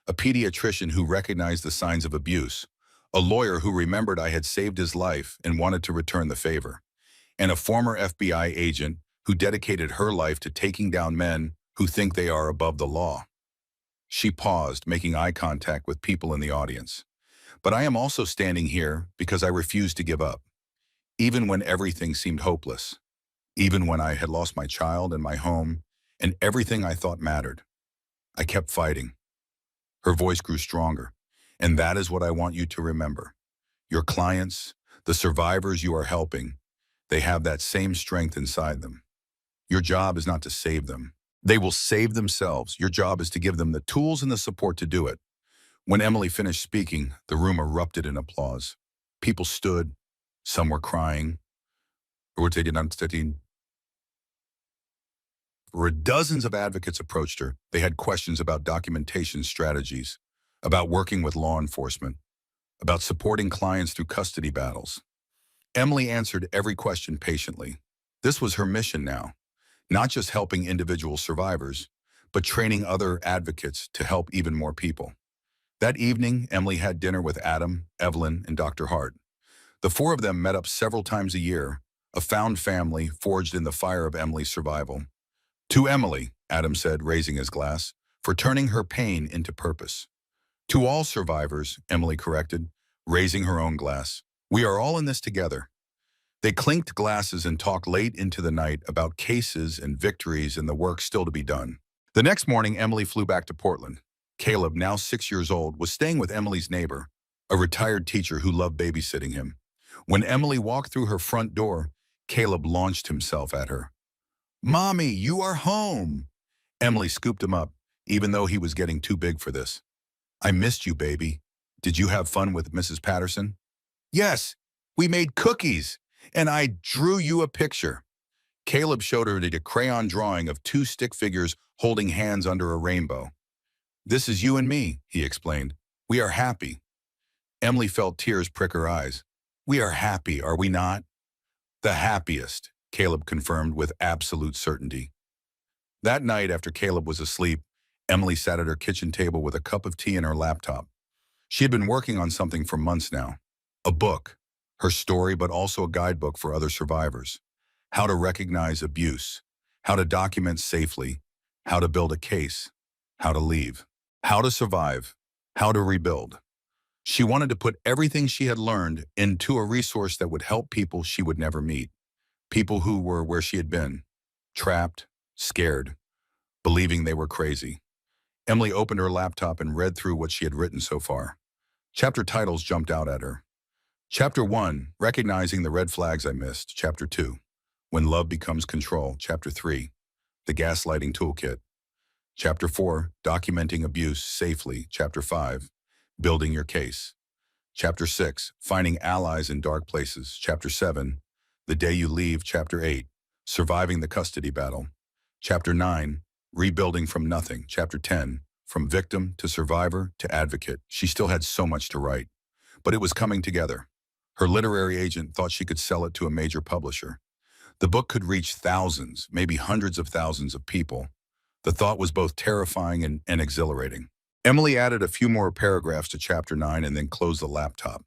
[SPEAKER 1] A pediatrician who recognized the signs of abuse, a lawyer who remembered I had saved his life and wanted to return the favor, and a former FBI agent who dedicated her life to taking down men who think they are above the law. She paused, making eye contact with people in the audience. But I am also standing here because I refuse to give up, even when everything seemed hopeless, even when I had lost my child and my home and everything I thought mattered. I kept fighting. Her voice grew stronger, and that is what I want you to remember. Your clients, the survivors you are helping, they have that same strength inside them. Your job is not to save them. They will save themselves. Your job is to give them the tools and the support to do it. When Emily finished speaking, the room erupted in applause. People stood. Some were crying. Dozens of advocates approached her. They had questions about documentation strategies, about working with law enforcement, about supporting clients through custody battles. Emily answered every question patiently. This was her mission now, not just helping individual survivors, but training other advocates to help even more people. That evening, Emily had dinner with Adam, Evelyn, and Dr. Hart. The 4 of them met up several times a year, a found family forged in the fire of Emily's survival. To Emily, Adam said, raising his glass, for turning her pain into purpose. To all survivors, Emily corrected, raising her own glass. We are all in this together. They clinked glasses and talked late into the night about cases and victories and the work still to be done. The next morning, Emily flew back to Portland. Caleb, now 6 years old, was staying with Emily's neighbor, a retired teacher who loved babysitting him. When Emily walked through her front door, Caleb launched himself at her. Mommy, you are home! Emily scooped him up, even though he was getting too big for this. I missed you, baby. Did you have fun with Mrs. Patterson? Yes, we made cookies, and I drew you a picture. Caleb showed her the crayon drawing of 2 stick figures holding hands under a rainbow. This is you and me, he explained. We are happy. Emily felt tears prick her eyes. We are happy, are we not? The happiest, Caleb confirmed with absolute certainty. That night, after Caleb was asleep, Emily sat at her kitchen table with a cup of tea and her laptop. She had been working on something for months now. A book, her story, but also a guidebook for other survivors. How to recognize abuse, how to document safely, how to build a case, how to leave, how to survive, how to rebuild. She wanted to put everything she had learned into a resource that would help people she would never meet, people who were where she had been, trapped, scared, believing they were crazy. Emily opened her laptop and read through what she had written so far. Chapter titles jumped out at her. Chapter 1, Recognizing the Red Flags I Missed. Chapter 2, When Love Becomes Control. Chapter 3, The Gaslighting Toolkit. Chapter 4, Documenting Abuse Safely. Chapter 5, Building Your Case. Chapter 6, Finding Allies in Dark Places. Chapter 7, The Day You Leave. Chapter 8, Surviving the Custody Battle. Chapter 9, Rebuilding from Nothing. Chapter 10, From Victim to Survivor to Advocate. She still had so much to write, but it was coming together. Her literary agent thought she could sell it to a major publisher. The book could reach thousands, maybe hundreds of thousands of people. The thought was both terrifying and exhilarating. Emily added a few more paragraphs to Chapter 9 and then closed the laptop.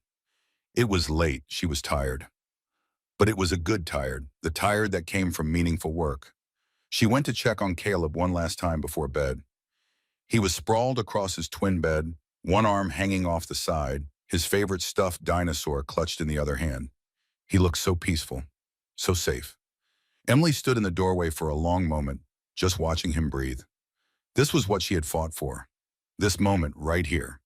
[SPEAKER 1] It was late. She was tired. But it was a good tired, the tired that came from meaningful work. She went to check on Caleb one last time before bed. He was sprawled across his twin bed, one arm hanging off the side, his favorite stuffed dinosaur clutched in the other hand. He looked so peaceful, so safe. Emily stood in the doorway for a long moment, just watching him breathe. This was what she had fought for. This moment right here.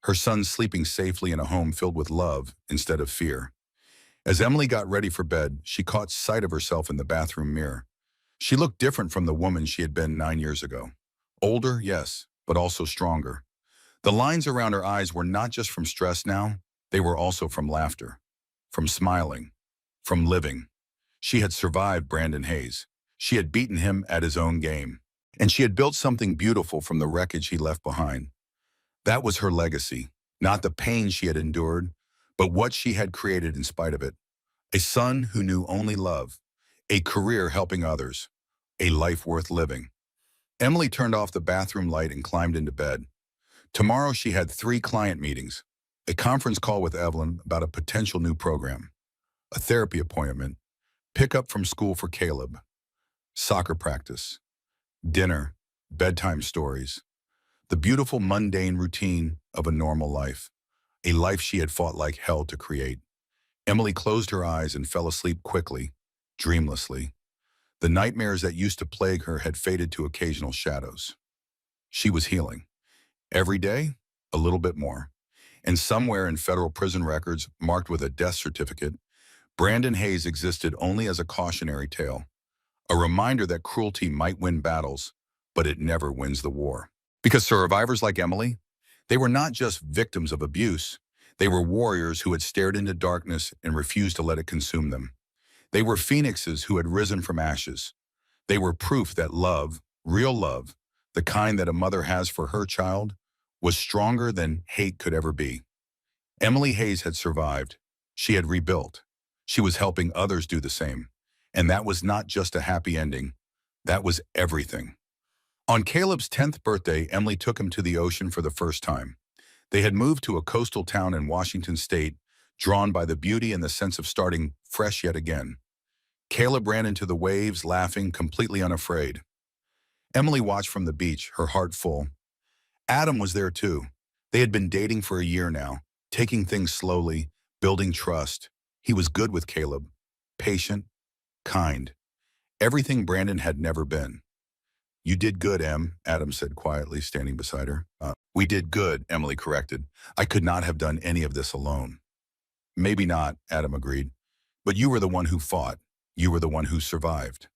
[SPEAKER 1] Her son sleeping safely in a home filled with love instead of fear. As Emily got ready for bed, she caught sight of herself in the bathroom mirror. She looked different from the woman she had been 9 years ago. Older, yes, but also stronger. The lines around her eyes were not just from stress now, they were also from laughter, from smiling, from living. She had survived Brandon Hayes. She had beaten him at his own game. And she had built something beautiful from the wreckage he left behind. That was her legacy, not the pain she had endured, but what she had created in spite of it. A son who knew only love, a career helping others, a life worth living. Emily turned off the bathroom light and climbed into bed. Tomorrow she had 3 client meetings, a conference call with Evelyn about a potential new program, a therapy appointment, pickup from school for Caleb, soccer practice, dinner, bedtime stories, the beautiful mundane routine of a normal life, a life she had fought like hell to create. Emily closed her eyes and fell asleep quickly, dreamlessly. The nightmares that used to plague her had faded to occasional shadows. She was healing. Every day, a little bit more. And somewhere in federal prison records, marked with a death certificate, Brandon Hayes existed only as a cautionary tale, a reminder that cruelty might win battles, but it never wins the war. Because survivors like Emily, they were not just victims of abuse, they were warriors who had stared into darkness and refused to let it consume them. They were phoenixes who had risen from ashes. They were proof that love, real love, the kind that a mother has for her child, was stronger than hate could ever be. Emily Hayes had survived. She had rebuilt. She was helping others do the same. And that was not just a happy ending. That was everything. On Caleb's 10th birthday, Emily took him to the ocean for the first time. They had moved to a coastal town in Washington state, drawn by the beauty and the sense of starting fresh yet again. Caleb ran into the waves, laughing, completely unafraid. Emily watched from the beach, her heart full. Adam was there too. They had been dating for a year now, taking things slowly, building trust. He was good with Caleb, patient, kind. Everything Brandon had never been. "You did good, Em," Adam said quietly, standing beside her. "We did good," Emily corrected. "I could not have done any of this alone." "Maybe not," Adam agreed. "But you were the one who fought. You were the one who survived."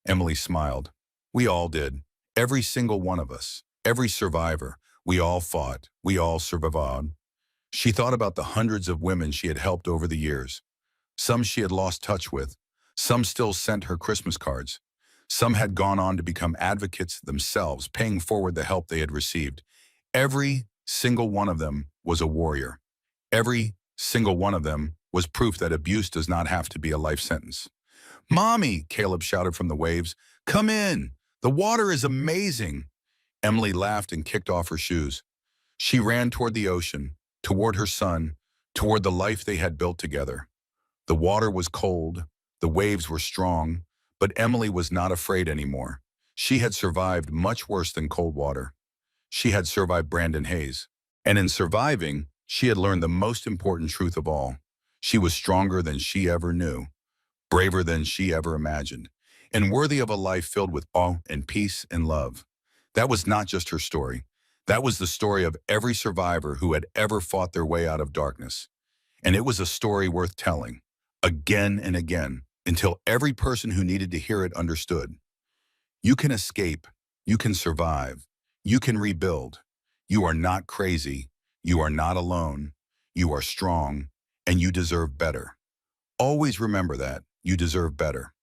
[SPEAKER 1] Emily smiled. "We all did. Every single one of us. Every survivor. We all fought. We all survived." She thought about the hundreds of women she had helped over the years. Some she had lost touch with. Some still sent her Christmas cards. Some had gone on to become advocates themselves, paying forward the help they had received. Every single one of them was a warrior. Every single one of them was proof that abuse does not have to be a life sentence. "Mommy," Caleb shouted from the waves, "come in. The water is amazing." Emily laughed and kicked off her shoes. She ran toward the ocean, toward her son, toward the life they had built together. The water was cold, the waves were strong, but Emily was not afraid anymore. She had survived much worse than cold water. She had survived Brandon Hayes. And in surviving, She had learned the most important truth of all. She was stronger than she ever knew, braver than she ever imagined, and worthy of a life filled with awe and peace and love. That was not just her story. That was the story of every survivor who had ever fought their way out of darkness. And it was a story worth telling, again and again, until every person who needed to hear it understood. You can escape. You can survive. You can rebuild. You are not crazy. You are not alone. You are strong, and you deserve better. Always remember that. You deserve better.